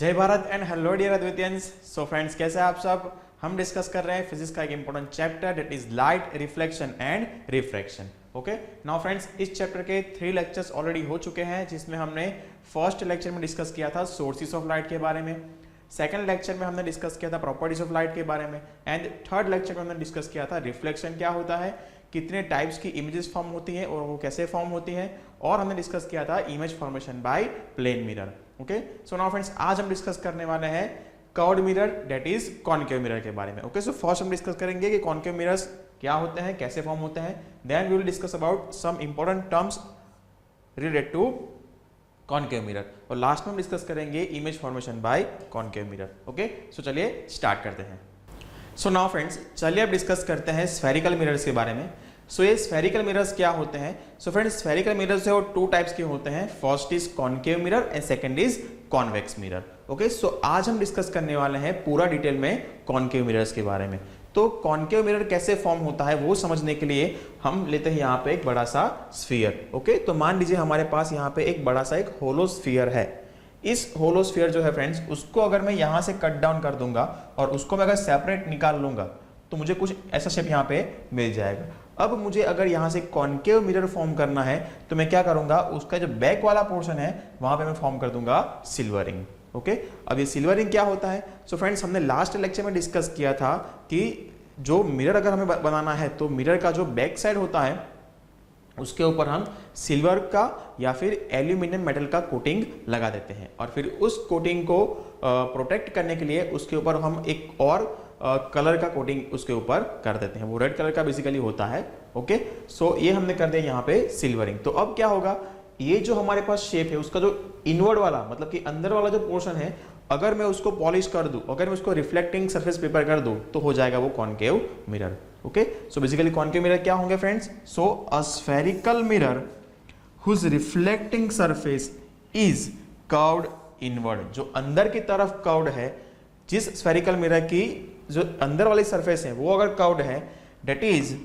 जय Bharat and hello dear अद्वितियंस। So friends, कैसे हैं आप सब। हम डिस्कस कर रहे हैं फिजिक्स का एक important chapter that is light, reflection and refraction. Okay, now friends, इस चैप्टर के 3 लेक्चर्स ऑलरेडी हो चुके हैं, जिसमें हमने फर्स्ट लेक्चर में डिस्कस किया था सोर्सेस ऑफ लाइट के बारे में, सेकंड लेक्चर में हमने डिस्कस किया था प्रॉपर्टीज ऑफ लाइट के बारे में, एंड थर्ड लेक्चर में हमने डिस्कस किया था रिफ्लेक्शन क्या होता है, कितने टाइप्स की इमेजेस फॉर्म होती हैं और वो कैसे फॉर्म होती हैं, और हमने डिस्कस किया था image formation by plane mirror. Okay, so now friends, आज हम डिस्कस करने वाले हैं curved mirror that is concave mirror के बारे में। ओके, सो फर्स्ट हम डिस्कस करेंगे कि कॉनकेव मिरर्स क्या होते हैं, कैसे फॉर्म होते हैं, then we will discuss about some important terms related to concave mirror, और लास्ट में हम डिस्कस करेंगे image formation by concave mirror. Okay, so चलिए स्टार्ट करते हैं। सो नाउ फ्रेंड्स, चलिए अब डिस्कस करते हैं स्फेरिकल मिरर्स के बारे में। सो ये स्फेरिकल मिरर्स क्या होते हैं। सो फ्रेंड्स, स्फेरिकल मिरर्स है वो 2 टाइप्स के होते हैं, first is concave mirror and second is convex mirror. Okay, so आज हम डिस्कस करने वाले हैं पूरा डिटेल में कॉनकेव मिरर्स के बारे में। तो कॉनकेव मिरर कैसे फॉर्म होता है वो समझने के लिए हम लेते हैं यहाँ पे एक बड़ा सा स्फीयर। ओके, तो मान लीजिए हमारे पास यहाँ पे एक बड़ा सा एक होलो स्फीयर है। इस होलो स्फीयर जो है फ्रेंड्स, उसको अगर मैं यहाँ से कट डाउन कर दूंगा और उसको मैं अगर सेपरेट निकाल लूंगा तो मुझे कुछ ऐसा शेप यहाँ पे मिल जाएगा। अब मुझे अगर यहाँ से कॉनकेव मिरर फॉर्म करना है तो मैं क्या करूंगा, उसका जो बैक वाला पोर्शन है वहां पे मैं फॉर्म कर दूंगा सिल्वरिंग। ओके, अब ये सिल्वरिंग क्या होता है। सो फ्रेंड्स, हमने लास्ट लेक्चर में डिस्कस किया था कि जो मिरर अगर हमें बनाना है तो मिरर का जो बैक साइड होता है उसके ऊपर हम सिल्वर का या फिर एल्यूमिनियम मेटल का कोटिंग लगा देते हैं, और फिर उस कोटिंग को प्रोटेक्ट करने के लिए उसके ऊपर हम एक और कलर का कोटिंग उसके ऊपर कर देते हैं, वो रेड कलर का बेसिकली होता है। ओके, सो ये हमने कर दिया यहाँ पे सिल्वरिंग। तो अब क्या होगा, ये जो हमारे पास शेप है उसका जो इनवर्ड वाला मतलब कि अंदर वाला जो पोर्शन है, अगर मैं उसको पॉलिश कर दूं, अगर मैं उसको रिफ्लेक्टिंग सरफेस पेपर कर दूं तो हो जाएगा वो concave mirror. Okay, so basically concave mirror क्या होंगे friends. So a spherical mirror whose reflecting surface is curved inward, जो अंदर की तरफ कर्व्ड है, जिस स्फेरिकल मिरर की जो अंदर वाली सरफेस है वो अगर कर्व्ड है, that is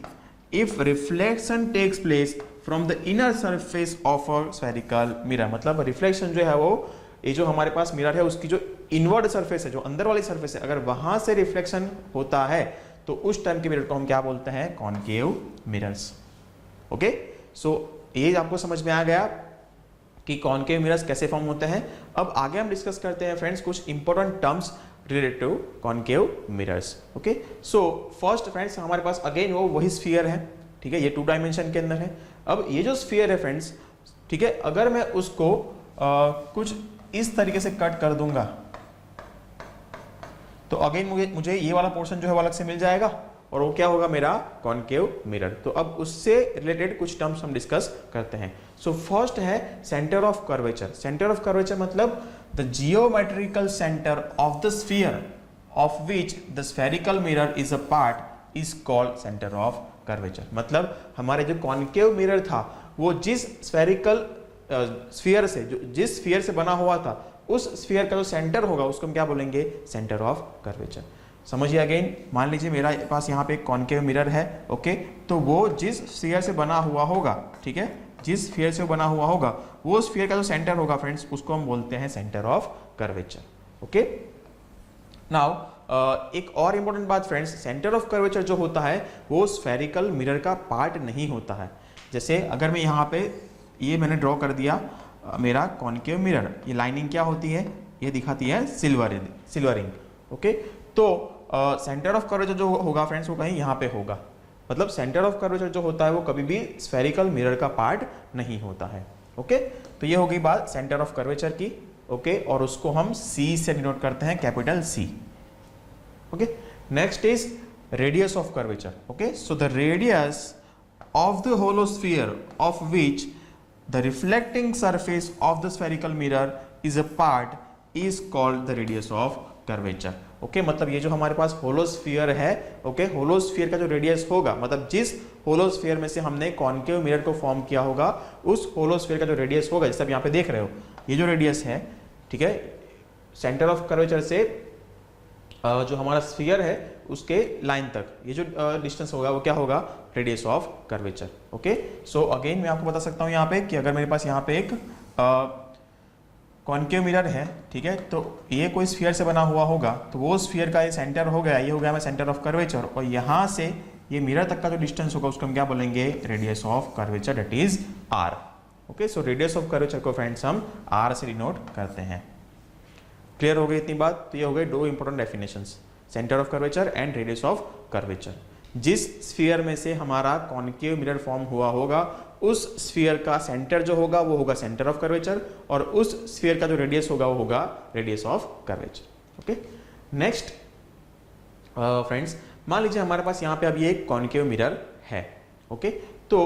if reflection takes place from the inner surface of a spherical mirror, मतलब रिफ्लेक्शन जो है वो ये जो हमारे पास मिरर है उसकी जो इनवर्ड सरफेस है, जो अंदर वाली सरफेस है, अगर वहां से रिफ्लेक्शन होता है तो उस टाइम के मिरर को हम क्या बोलते हैं, कॉनकेव मिरर्स। ओके, सो ये आपको समझ में आ गया कि कॉनकेव मिरर्स कैसे फॉर्म होते हैं। अब आगे हम डिस्कस करते हैं फ्रेंड्स कुछ important terms related to concave mirrors. Okay, so first friends, हमारे पास अगेन वो वही स्फीयर है, ठीक है, ये 2 डायमेंशन के अंदर है। अब ये जो स्फीयर है फ्रेंड्स, ठीक है, अगर मैं उसको कुछ इस तरीके से कट कर दूंगा तो अगेन मुझे ये वाला पोर्शन जो है वो अलग से मिल जाएगा, और वो क्या होगा, मेरा कॉनकेव मिरर। तो अब उससे रिलेटेड कुछ टर्म्स हम डिस्कस करते हैं। सो फर्स्ट है centre of curvature. Centre of curvature मतलब the geometrical centre of the sphere of which the spherical mirror is a part is called centre of curvature. मतलब हमारे जो कॉनकेव मिरर था वो जिस स्फेरिकल स्फीयर से, जो जिस स्फीयर से बना हुआ था, उस स्फीयर का जो सेंटर होगा उसको हम क्या बोलेंगे, सेंटर ऑफ कर्वेचर। समझिए अगेन, मान लीजिए मेरा पास यहाँ पे एक कॉनकेव मिरर है। ओके, तो वो जिस स्फीयर से बना हुआ होगा, ठीक है, जिस स्फीयर से बना हुआ होगा वो स्फीयर का जो सेंटर होगा फ्रेंड्स उसको हम बोलते हैं centre of curvature. Okay, now एक और इंपॉर्टेंट बात फ्रेंड्स, सेंटर ऑफ कर्वेचर जो होता है वो स्फेरिकल मिरर का पार्ट नहीं होता है। जैसे अगर मैं यहाँ पे ये मैंने ड्रॉ कर दिया मेरा कॉनकेव मिरर, ये लाइनिंग क्या होती है, ये दिखाती है सिल्वरिंग। ओके, तो सेंटर ऑफ कर्वेचर जो होगा फ्रेंड्स वो कहीं यहाँ पे होगा, मतलब सेंटर ऑफ कर्वेचर जो होता है वो कभी भी स्फेरिकल मिरर का पार्ट नहीं होता है। ओके, तो ये हो गई बात सेंटर ऑफ कर्वेचर की। ओके, और उसको हम सी से डिनोट करते हैं, capital C. Okay, next is radius of curvature. Okay, so the radius of the hollow sphere of which the reflecting surface of the spherical mirror is a part is called the radius of curvature. Okay, मतलब ये जो हमारे पास होलो sphere है, okay, होलो sphere का जो radius होगा, मतलब जिस होलो स्फीयर में से हमने कॉनकेव मिरर को फॉर्म किया होगा उस होलो स्फीयर का जो रेडियस होगा, जैसे आप यहाँ पे देख रहे हो ये जो रेडियस है, ठीक है, सेंटर ऑफ कर्वेचर से जो हमारा स्फीयर है उसके लाइन तक ये जो डिस्टेंस होगा वो क्या होगा, radius of curvature. Okay, so again मैं आपको बता सकता हूँ यहाँ पे कि अगर मेरे पास यहाँ पे एक कॉन्केव मिरर है, ठीक है, तो ये कोई स्फीयर से बना हुआ होगा, तो वो स्फीयर का ये सेंटर हो गया, ये हो गया हमारा सेंटर ऑफ कर्वेचर, और यहाँ से ये मिरर तक का जो डिस्टेंस होगा उसको हम क्या बोलेंगे, radius of curvature, that is R. Okay, so radius of curvature को फ्रेंड्स हम आर से डिनोट करते हैं। क्लियर हो गई इतनी बात? तो ये हो गए दो important definitions, centre of curvature and radius of curvature. जिस स्फीयर में से हमारा कॉन्केव मिरर फॉर्म हुआ होगा उस स्फीयर का सेंटर जो होगा वो होगा सेंटर ऑफ कर्वेचर, और उस स्फीयर का जो रेडियस होगा वो होगा radius of curvature. Okay, next friends, मान लीजिए हमारे पास यहाँ पे अभी एक कॉन्केव मिरर है। ओके, तो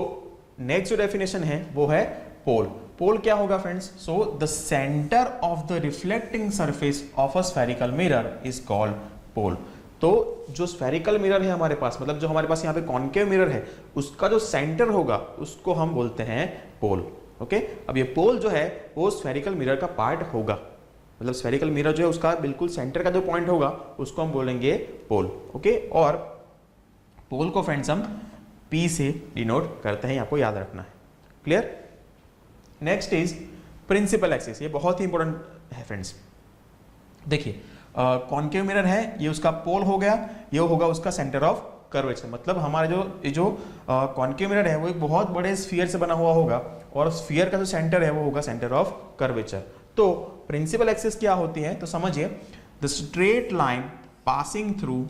नेक्स्ट जो डेफिनेशन है वो है पोल। पोल क्या होगा friends? So the centre of the reflecting surface of a spherical mirror is called pole. तो जो स्फेरिकल मिरर है हमारे पास, मतलब जो हमारे पास यहाँ पे कॉन्केव मिरर है, उसका जो सेंटर होगा उसको हम बोलते हैं पोल। ओके, अब ये पोल जो है वो स्फेरिकल मिरर का पार्ट होगा, मतलब स्फेरिकल मिरर जो है उसका बिल्कुल सेंटर का जो पॉइंट होगा उसको हम बोलेंगे पोल। ओके, और पोल को फ्रेंड्स हम P से डिनोट करते हैं, आपको याद रखना है। Clear? Next is principal axis. ये बहुत ही इंपॉर्टेंट है फ्रेंड्स। देखिए, कॉन्केव मिरर है, ये उसका पोल हो गया, ये होगा उसका सेंटर ऑफ कर्वेचर। मतलब हमारे जो कॉन्केव मिरर है वो एक बहुत बड़े स्फीयर से बना हुआ होगा, और स्फीयर का जो सेंटर है वो होगा सेंटर ऑफ कर्वेचर। तो प्रिंसिपल एक्सिस क्या होती है? तो समझिए, the straight line passing through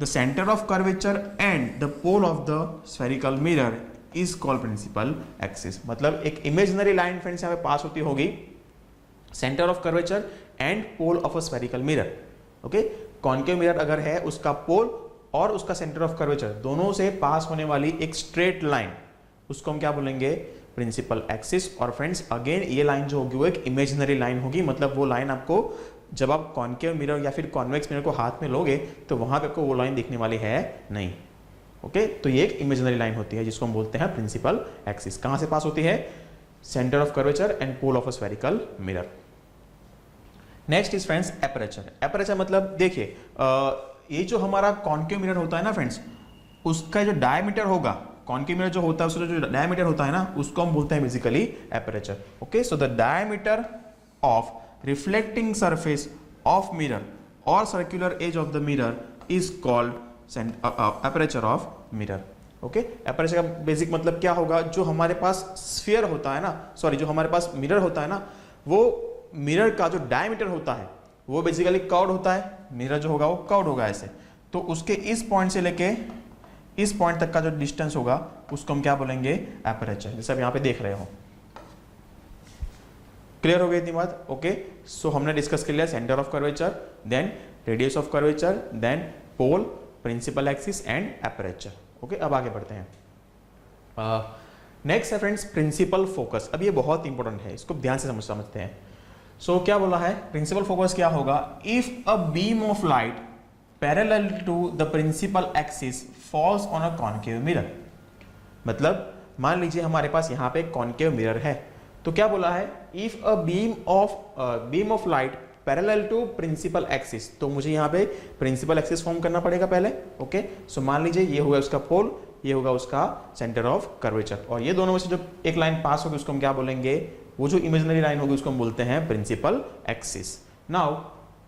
the centre of curvature and the pole of the spherical mirror is called principal axis. मतलब एक इमेजिनरी लाइन फ्रेंड्स यहाँ पे पास होती होगी centre of curvature and pole of a spherical mirror. Okay, concave mirror अगर है, उसका पोल और उसका सेंटर ऑफ कर्वेचर दोनों से पास होने वाली एक स्ट्रेट लाइन, उसको हम क्या बोलेंगे? Principal axis. और फ्रेंड्स अगेन ये लाइन जो होगी वो एक इमेजिनरी लाइन होगी, मतलब वो लाइन आपको जब आप कॉन्केव मिरर या फिर कॉन्वेक्स मिरर को हाथ में लोगे तो वहां पे आपको वो लाइन दिखने वाली है नहीं। ओके, तो ये एक इमेजिनरी लाइन होती है जिसको हम बोलते हैं प्रिंसिपल एक्सिस। कहां से पास होती है? Centre of curvature and pole of a spherical mirror. Next is friends aperture. Aperture मतलब देखिए, ये जो हमारा कॉन्केव मिरर होता है ना फ्रेंड्स, उसका जो डायमीटर होगा, कॉन्केव मिरर जो होता है उसका जो डायमीटर होता है ना, उसको हम बोलते हैं basically aperture. Okay, so the diameter of reflecting surface of mirror और circular edge of the mirror is called aperture of mirror. Okay, aperture का बेसिक मतलब क्या होगा? जो हमारे पास स्फीयर होता है ना, सॉरी, जो हमारे पास मिरर होता है ना, वो मिरर का जो डायमीटर होता है वो बेसिकली कर्व्ड होता है। मिरर जो होगा वो कर्व्ड होगा ऐसे, तो उसके इस पॉइंट से लेके इस पॉइंट तक का जो डिस्टेंस होगा उसको हम क्या बोलेंगे? एपरेचर। जैसे आप यहाँ पे देख रहे हो। क्लियर हो गई इतनी बात? ओके, सो हमने डिस्कस कर लिया centre of curvature, then radius of curvature, then pole, principal axis and aperture. Okay, अब आगे बढ़ते हैं। नेक्स्ट है फ्रेंड्स प्रिंसिपल फोकस। अब ये बहुत इंपॉर्टेंट है, इसको ध्यान से समझते हैं। सो क्या बोला है? प्रिंसिपल फोकस क्या होगा? If a beam of light parallel to the principal axis falls on a concave mirror. मतलब मान लीजिए हमारे पास यहाँ पे कॉन्केव मिरर है, तो क्या बोला है? If a beam of light parallel to principal axis, तो मुझे यहाँ पे प्रिंसिपल एक्सिस फॉर्म करना पड़ेगा पहले। ओके, सो मान लीजिए ये होगा उसका पोल, ये होगा उसका सेंटर ऑफ कर्वेचर, और ये दोनों में से जो एक लाइन पास होगी उसको हम क्या बोलेंगे? वो जो इमेजिनरी लाइन होगी उसको हम बोलते हैं principal axis. Now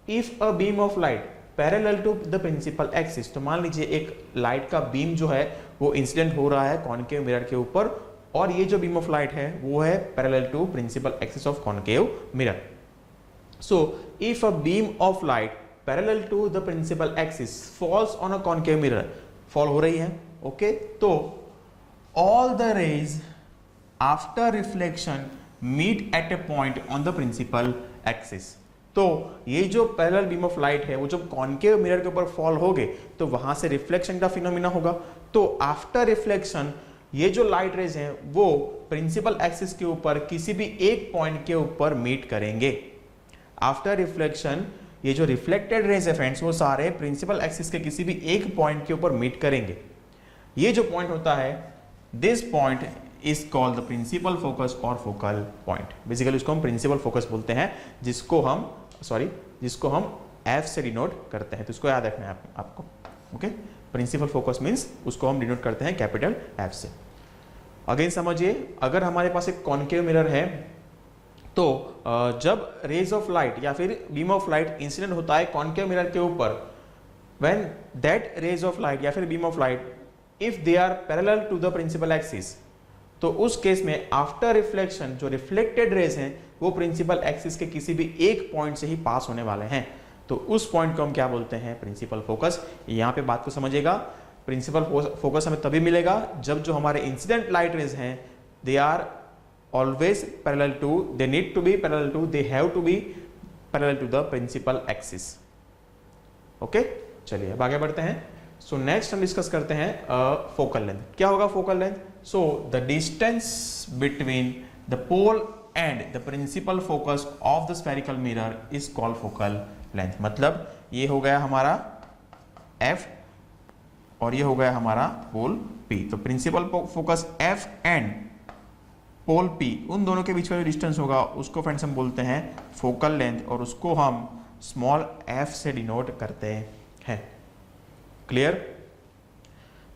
if a beam of light parallel to the principal axis, तो मान लीजिए एक लाइट का बीम जो है वो इंसिडेंट हो रहा है कॉन्केव मिरर के ऊपर, और ये जो बीम ऑफ लाइट है वो है parallel to principal axis of concave mirror. So if a beam of light parallel to the principal axis falls on a concave mirror, fall हो रही है। ओके, तो all the rays after reflection meet at a point on the principal axis. तो ये जो parallel beam of light है वो जब कॉन्केव मिरर के ऊपर फॉल होगे तो वहां से रिफ्लेक्शन का फिनोमिना होगा। तो आफ्टर रिफ्लेक्शन ये जो लाइट रेज हैं वो प्रिंसिपल एक्सिस के ऊपर किसी भी एक पॉइंट के ऊपर मीट करेंगे। आफ्टर रिफ्लेक्शन ये जो रिफ्लेक्टेड रेज है फ्रेंड्स वो सारे प्रिंसिपल एक्सिस के किसी भी एक पॉइंट के ऊपर मीट करेंगे। ये जो पॉइंट होता है, this point is called the principal focus और फोकल पॉइंट। बेसिकली इसको हम प्रिंसिपल फोकस बोलते हैं, जिसको हम एफ से डिनोट करते हैं। तो इसको याद रखना है आपको। ओके, प्रिंसिपल फोकस मींस उसको हम डिनोट करते हैं कैपिटल एफ से। अगेन समझिए, अगर हमारे पास एक कॉन्केव मिरर है, तो जब रेज ऑफ लाइट या फिर बीम ऑफ लाइट इंसिडेंट होता है कॉन्केव मिरर के ऊपर, when that rays of light या फिर beam of light if they are parallel to the principal axis, तो उस केस में आफ्टर रिफ्लेक्शन जो रिफ्लेक्टेड रेज हैं वो प्रिंसिपल एक्सिस के किसी भी एक पॉइंट से ही पास होने वाले हैं, तो उस पॉइंट को हम क्या बोलते हैं, प्रिंसिपल फोकस। यहां पे बात को समझिएगा, प्रिंसिपल फोकस हमें तभी मिलेगा जब जो हमारे इंसिडेंट लाइट रेज हैं they are always parallel to, they need to be parallel to, they have to be parallel to the principal axis. Okay, चलिए अब आगे बढ़ते हैं। सो नेक्स्ट हम डिस्कस करते हैं फोकल लेंथ। क्या होगा focal length? So the distance between the pole and the principal focus of the spherical mirror is called focal length. मतलब ये हो गया हमारा F और ये हो गया हमारा पोल P। तो principal focus F and pole P, उन दोनों के बीच का जो डिस्टेंस होगा उसको फ्रेंड्स हम बोलते हैं फोकल लेंथ, और उसको हम स्मॉल f से डिनोट करते हैं। क्लियर?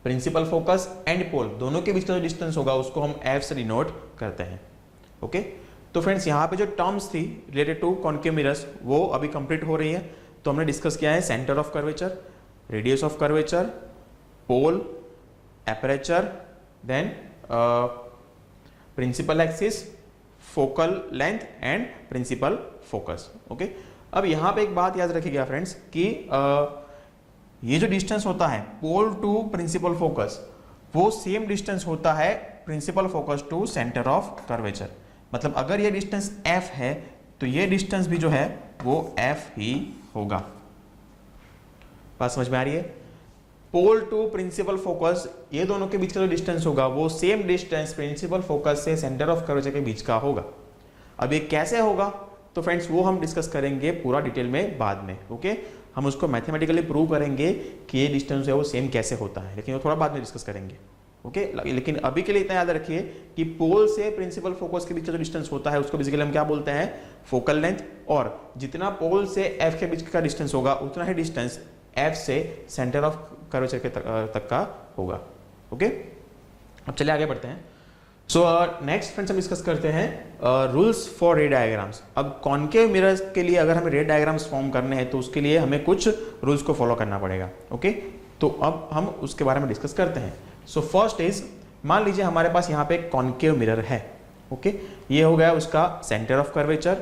प्रिंसिपल फोकस एंड पोल दोनों के बीच का जो डिस्टेंस होगा उसको हम f से डिनोट करते हैं। ओके, तो फ्रेंड्स यहाँ पे जो टर्म्स थी रिलेटेड टू कॉन्केव मिरर्स वो अभी कंप्लीट हो रही है। तो हमने डिस्कस किया है centre of curvature, radius of curvature, pole, aperture, then principal axis, focal length and principal focus. Okay, अब यहाँ पे एक बात याद रखिएगा फ्रेंड्स कि ये जो डिस्टेंस होता है पोल टू प्रिंसिपल फोकस वो सेम डिस्टेंस होता है principal focus to centre of curvature. मतलब अगर ये डिस्टेंस f है तो ये डिस्टेंस भी जो है वो f ही होगा। बात समझ में आ रही है? पोल टू प्रिंसिपल फोकस ये दोनों के बीच का जो डिस्टेंस होगा वो सेम डिस्टेंस प्रिंसिपल फोकस से सेंटर ऑफ कर्वेचर के बीच का होगा। अब ये कैसे होगा तो फ्रेंड्स वो हम डिस्कस करेंगे पूरा डिटेल में बाद में। ओके, हम उसको मैथमेटिकली प्रूव करेंगे कि ये डिस्टेंस है वो सेम कैसे होता है, लेकिन वो थोड़ा बाद में डिस्कस करेंगे। ओके, लेकिन अभी के लिए इतना याद रखिए कि पोल से प्रिंसिपल फोकस के बीच का जो डिस्टेंस होता है उसको बेसिकली हम क्या बोलते हैं, फोकल लेंथ। और जितना पोल से एफ के बीच का डिस्टेंस होगा उतना ही डिस्टेंस एफ से सेंटर ऑफ कर्वेचर के तक का होगा। ओके, अब चलिए आगे बढ़ते हैं। सो नेक्स्ट फ्रेंड्स हम डिस्कस करते हैं रूल्स फॉर रे डायग्राम्स। अब कॉन्केव मिरर्स के लिए अगर हमें रे डायग्राम्स फॉर्म करने हैं तो उसके लिए हमें कुछ रूल्स को फॉलो करना पड़ेगा। ओके, तो अब हम उसके बारे में डिस्कस करते हैं। सो फर्स्ट इज, मान लीजिए हमारे पास यहाँ पे कॉन्केव मिरर है। ओके, ये हो गया उसका सेंटर ऑफ कर्वेचर,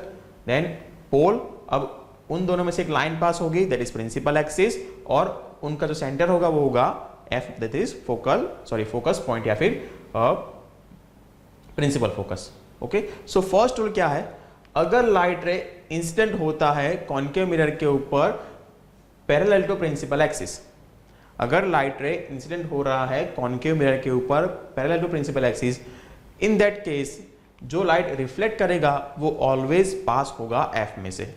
देन पोल। अब उन दोनों में से एक लाइन पास होगी दैट इज प्रिंसिपल एक्सिस, और उनका जो सेंटर होगा वो होगा F, that is focus point या फिर principal focus. Okay, so first rule क्या है, अगर लाइट रे इंसिडेंट होता है कॉन्केव मिरर के ऊपर पैरेलल टू प्रिंसिपल एक्सिस, अगर लाइट रे इंसिडेंट हो रहा है कॉन्केव मिरर के ऊपर parallel to principal axis, in that case जो लाइट रिफ्लेक्ट करेगा वो ऑलवेज पास होगा एफ में से।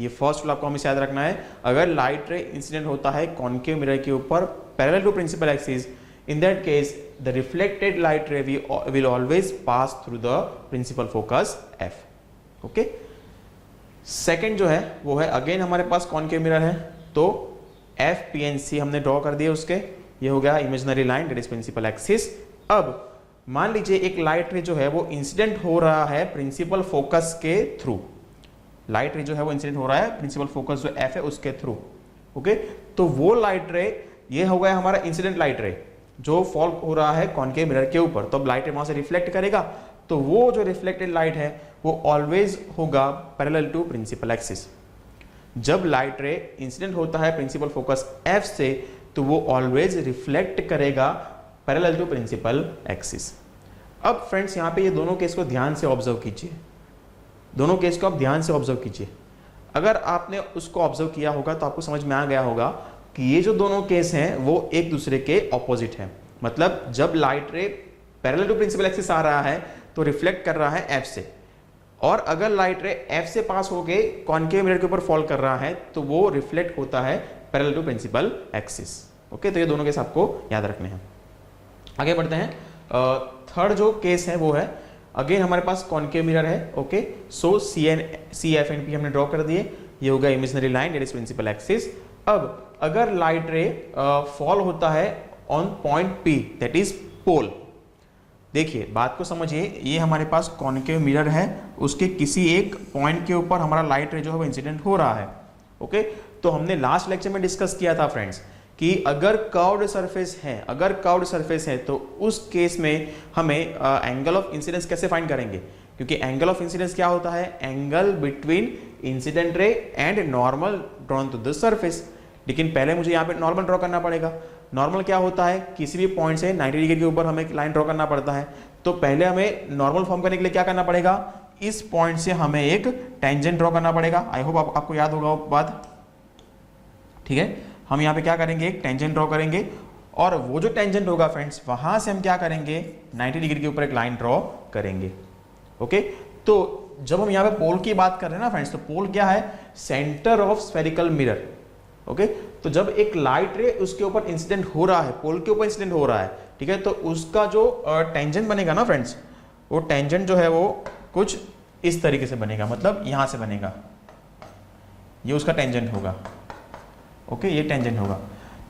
ये फर्स्ट रूल आपको हमेशा याद रखना है। अगर लाइट रे इंसिडेंट होता है कॉन्केव मिरर के ऊपर parallel to principal axis, in that case the reflected light ray will always pass through the principal focus f. okay, second जो है वो है अगेन हमारे पास कॉन्केव मिरर है तो एफ पी एन सी हमने ड्रॉ कर दिए उसके, ये हो गया imaginary line that is principal axis. अब मान लीजिए एक लाइट रे जो है वो इंसिडेंट हो रहा है प्रिंसिपल फोकस के थ्रू, लाइट रे जो है वो इंसिडेंट हो रहा है प्रिंसिपल फोकस जो एफ है उसके थ्रू। ओके, तो वो लाइट रे ये हो गया हमारा इंसिडेंट लाइट रे जो फॉल हो रहा है कॉन्केव मिरर के ऊपर, तो अब लाइट रे वहां से रिफ्लेक्ट करेगा, तो वो जो रिफ्लेक्टेड लाइट है वो ऑलवेज होगा पैरेलल टू प्रिंसिपल एक्सिस। जब लाइट रे इंसिडेंट होता है प्रिंसिपल फोकस एफ से तो वो ऑलवेज रिफ्लेक्ट करेगा पैरेलल टू प्रिंसिपल एक्सिस। अब फ्रेंड्स यहाँ पे ये दोनों केस को ध्यान से ऑब्जर्व कीजिए, दोनों केस को आप ध्यान से ऑब्जर्व कीजिए। अगर आपने उसको ऑब्जर्व किया होगा तो आपको समझ में आ गया होगा कि ये जो दोनों केस हैं वो एक दूसरे के ऑपोजिट हैं। मतलब जब light ray parallel to principal axis आ रहा है तो रिफ्लेक्ट कर रहा है एफ से, और अगर लाइट रे एफ से पास होके कॉन्केव मिरर के ऊपर फॉल कर रहा है तो वो रिफ्लेक्ट होता है parallel to principal axis. Okay, तो ये दोनों केस आपको याद रखने हैं। आगे बढ़ते हैं। थर्ड जो केस है वो है अगेन हमारे पास कॉन्केव मिरर है। Okay, so C F and P हमने ड्रॉ कर दिए, ये होगा imaginary line that is principal axis. अब अगर लाइट रे फॉल होता है on point P that is pole, देखिए बात को समझिए, ये हमारे पास कॉन्केव मिरर है, उसके किसी एक पॉइंट के ऊपर हमारा लाइट रे जो है वो इंसिडेंट हो रहा है। ओके, तो हमने लास्ट लेक्चर में डिस्कस किया था फ्रेंड्स कि अगर कर्व्ड सरफेस है तो उस केस में हमें एंगल ऑफ इंसिडेंस कैसे फाइंड करेंगे, क्योंकि एंगल ऑफ इंसिडेंस क्या होता है, angle between incident ray and normal drawn to the surface. लेकिन पहले मुझे यहाँ पे नॉर्मल ड्रॉ करना पड़ेगा। नॉर्मल क्या होता है, किसी भी पॉइंट से 90 डिग्री के ऊपर हमें एक लाइन ड्रॉ करना पड़ता है। तो पहले हमें नॉर्मल फॉर्म करने के लिए क्या करना पड़ेगा, इस पॉइंट से हमें एक टेंजेंट ड्रॉ करना पड़ेगा। आई होप आपको याद होगा वो बात, ठीक है। हम यहाँ पे क्या करेंगे, एक टेंजेंट ड्रॉ करेंगे, और वो जो टेंजेंट होगा फ्रेंड्स, वहां से हम क्या करेंगे, 90 डिग्री के ऊपर एक लाइन ड्रॉ करेंगे। ओके, तो जब हम यहाँ पे पोल की बात कर रहे हैं ना फ्रेंड्स, तो पोल क्या है, centre of spherical mirror. Okay, तो जब एक लाइट रे उसके ऊपर इंसिडेंट हो रहा है, पोल के ऊपर इंसिडेंट हो रहा है, ठीक है, तो उसका जो टेंजेंट बनेगा ना फ्रेंड्स, वो टेंजेंट जो है वो कुछ इस तरीके से बनेगा, मतलब यहां से बनेगा, ये उसका टेंजेंट होगा। ओके, ये टेंजेंट होगा।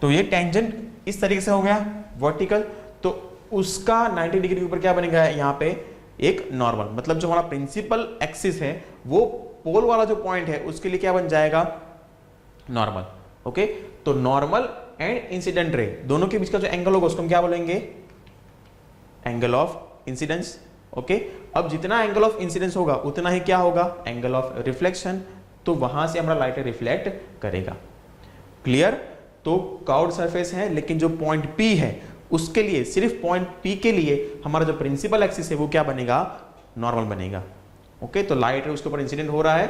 तो ये टेंजेंट इस तरीके से हो गया वर्टिकल, तो उसका 90 डिग्री के ऊपर क्या बनेगा, यहाँ पे एक नॉर्मल, मतलब जो हमारा प्रिंसिपल एक्सिस है वो पोल वाला जो पॉइंट है उसके लिए क्या बन जाएगा, नॉर्मल। ओके, तो नॉर्मल एंड इंसिडेंट रे दोनों के बीच का जो एंगल होगा उसको हम क्या बोलेंगे, एंगल ऑफ इंसिडेंस। ओके, अब जितना एंगल ऑफ इंसिडेंस होगा उतना ही क्या होगा, एंगल ऑफ रिफ्लेक्शन। तो वहां से हमारा लाइट रिफ्लेक्ट करेगा। क्लियर। तो कर्व्ड सरफेस है, लेकिन जो पॉइंट P है उसके लिए, सिर्फ पॉइंट P के लिए हमारा जो प्रिंसिपल एक्सिस है वो क्या बनेगा, नॉर्मल बनेगा। ओके, तो लाइट रे उसके ऊपर इंसिडेंट हो रहा है,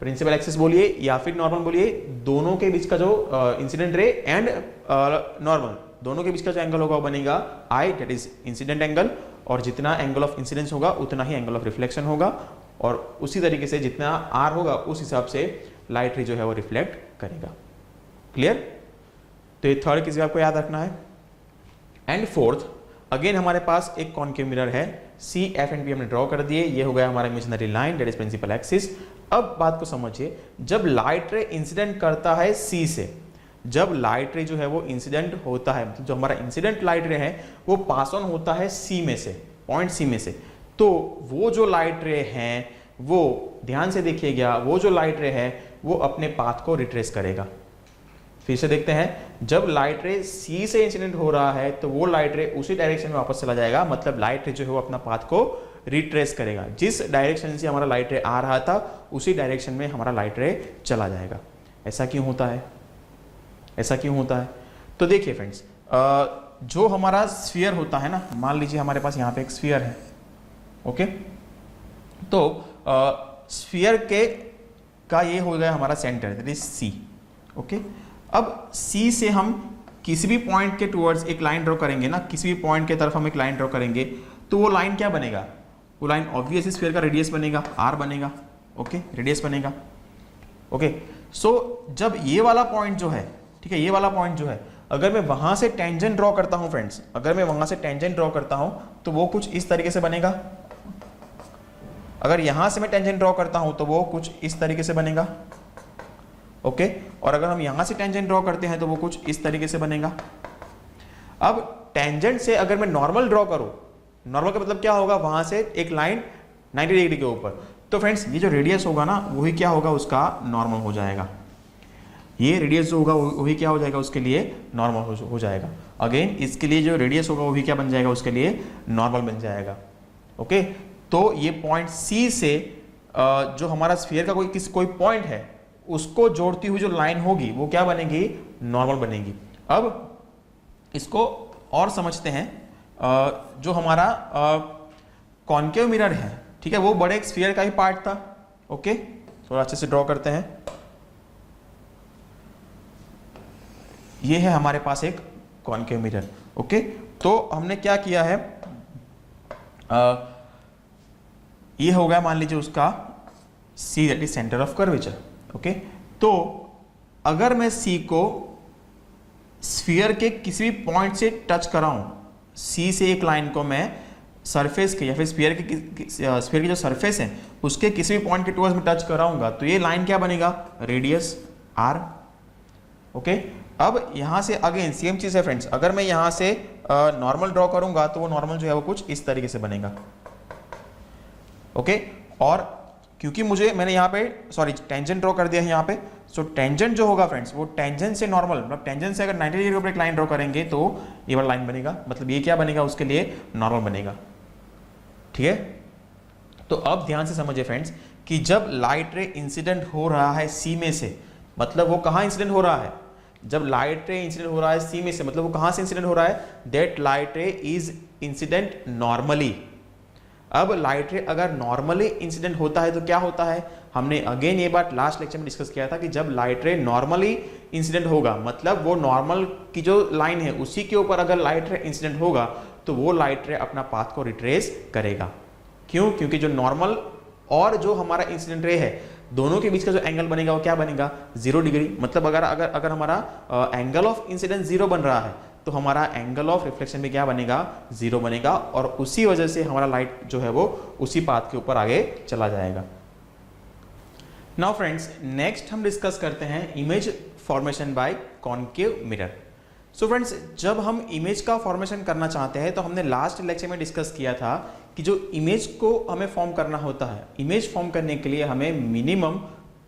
प्रिंसिपल एक्सिस बोलिए या फिर नॉर्मल बोलिए, दोनों के बीच का जो इंसिडेंट रे एंड नॉर्मल दोनों के बीच का जो एंगल होगा वो बनेगा I, that is incident angle. और जितना एंगल ऑफ इंसिडेंस होगा उतना ही एंगल ऑफ रिफ्लेक्शन होगा, और उसी तरीके से जितना R होगा उस हिसाब से लाइट रे जो है वो रिफ्लेक्ट करेगा। क्लियर। तो ये थर्ड किसी आपको याद रखना है। एंड फोर्थ, अगेन हमारे पास एक कॉन्केव मिरर है, C, F एंड P हमने ड्रॉ कर दिए, ये हो गया हमारा imaginary line, that is principal axis. अब बात को समझिए, जब लाइट रे इंसिडेंट करता है C से, जब लाइट रे जो है वो इंसिडेंट होता है, मतलब जो हमारा इंसिडेंट लाइट रे है वो पास ऑन होता है C में से, पॉइंट C में से, तो वो जो लाइट रे हैं वो ध्यान से देखिएगा, वो जो लाइट रे है वो अपने पाथ को रिट्रेस करेगा। फिर से देखते हैं, जब लाइट रे C से इंसिडेंट हो रहा है तो वो लाइट रे उसी डायरेक्शन में वापस चला जाएगा, मतलब लाइट रे जो है वो अपना पाथ को रिट्रेस करेगा, जिस डायरेक्शन से हमारा लाइट रे आ रहा था उसी डायरेक्शन में हमारा लाइट रे चला जाएगा। ऐसा क्यों होता है, ऐसा क्यों होता है? तो देखिए फ्रेंड्स, जो हमारा स्फीयर होता है ना, मान लीजिए हमारे पास यहाँ पे एक स्फीयर है। ओके, तो स्फीयर के का ये हो गया हमारा centre, that is C। Okay, अब C से हम किसी भी पॉइंट के टुवर्ड्स एक लाइन ड्रॉ करेंगे ना, किसी भी पॉइंट के तरफ हम एक लाइन ड्रॉ करेंगे, तो वो लाइन क्या बनेगा, वो लाइन ऑब्वियसली स्फीयर का रेडियस बनेगा, R बनेगा। ओके, रेडियस बनेगा। ओके, सो जब ये वाला पॉइंट जो है, ठीक है, ये वाला पॉइंट जो है, अगर मैं वहां से टेंजेंट ड्रॉ करता हूं फ्रेंड्स, अगर मैं वहां से टेंजेंट ड्रॉ करता हूं तो वो कुछ इस तरीके से बनेगा। अगर यहां से मैं टेंजेंट ड्रॉ करता हूं तो वो कुछ इस तरीके से बनेगा। ओके, और अगर हम यहां से टेंजेंट ड्रॉ करते हैं तो वो कुछ इस तरीके से बनेगा। अब टेंजेंट से अगर मैं नॉर्मल ड्रॉ करूं, नॉर्मल का मतलब क्या होगा, वहां से एक लाइन 90 डिग्री के ऊपर, तो फ्रेंड्स ये जो रेडियस होगा ना वही क्या होगा, उसका नॉर्मल हो जाएगा। ये रेडियस जो होगा वही क्या हो जाएगा, उसके लिए नॉर्मल हो जाएगा। अगेन इसके लिए जो रेडियस होगा वही क्या बन जाएगा, उसके लिए नॉर्मल बन जाएगा। ओके, तो ये पॉइंट C से जो हमारा स्फीयर का कोई पॉइंट है उसको जोड़ती हुई जो लाइन होगी वो क्या बनेगी, नॉर्मल बनेगी। अब इसको और समझते हैं, जो हमारा कॉन्केव मिरर है, ठीक है, वो बड़े एक स्फीयर का ही पार्ट था। ओके, थोड़ा अच्छे से ड्रॉ करते हैं। ये है हमारे पास एक कॉन्केव मिरर। ओके, तो हमने क्या किया है, ये हो गया मान लीजिए उसका C, that is centre of curvature. Okay, तो अगर मैं C को स्फीयर के किसी भी पॉइंट से टच कराऊं, C से एक लाइन को मैं सरफेस के या फिर स्फीयर की जो सरफेस है उसके किसी भी पॉइंट के टुवर्ड्स में टच कराऊंगा, तो ये लाइन क्या बनेगा, रेडियस R। ओके, अब यहां से अगेन सेम चीज है फ्रेंड्स, अगर मैं यहां से नॉर्मल ड्रॉ करूंगा तो वो नॉर्मल जो है वो कुछ इस तरीके से बनेगा। ओके, और क्योंकि मैंने यहाँ पे टेंजेंट ड्रॉ कर दिया है यहाँ पे, सो टेंजेंट जो होगा फ्रेंड्स वो टेंजेंट से नॉर्मल, मतलब टेंजेंट से अगर 90 डिग्री के ऊपर एक लाइन ड्रॉ करेंगे तो ये वाला लाइन बनेगा, मतलब ये क्या बनेगा, उसके लिए नॉर्मल बनेगा। ठीक है, तो अब ध्यान से समझिए फ्रेंड्स कि जब लाइट रे इंसिडेंट हो रहा है सी में से, मतलब वो कहाँ इंसिडेंट हो रहा है, जब लाइट रे इंसिडेंट हो रहा है सी में से, मतलब वो कहाँ से इंसिडेंट हो रहा है, दैट लाइट रे इज इंसिडेंट नॉर्मली। अब लाइट रे अगर नॉर्मली इंसिडेंट होता है तो क्या होता है, हमने अगेन ये बात लास्ट लेक्चर में डिस्कस किया था कि जब लाइट रे नॉर्मली इंसिडेंट होगा, मतलब वो नॉर्मल की जो लाइन है उसी के ऊपर अगर लाइट रे इंसिडेंट होगा तो वो लाइट रे अपना पाथ को रिट्रेस करेगा। क्यों? क्योंकि जो नॉर्मल और जो हमारा इंसिडेंट रे है दोनों के बीच का जो एंगल बनेगा वो क्या बनेगा, 0 डिग्री। मतलब अगर हमारा एंगल ऑफ इंसिडेंस 0 बन रहा है तो हमारा एंगल ऑफ रिफ्लेक्शन भी क्या बनेगा, 0 बनेगा, और उसी वजह से हमारा लाइट जो है वो उसी पाथ के ऊपर आगे चला जाएगा। नाउ फ्रेंड्स, नेक्स्ट हम डिस्कस करते हैं image formation by concave mirror. So friends, जब हम इमेज का फॉर्मेशन करना चाहते हैं तो हमने लास्ट लेक्चर में डिस्कस किया था कि जो इमेज को हमें फॉर्म करना होता है, इमेज फॉर्म करने के लिए हमें मिनिमम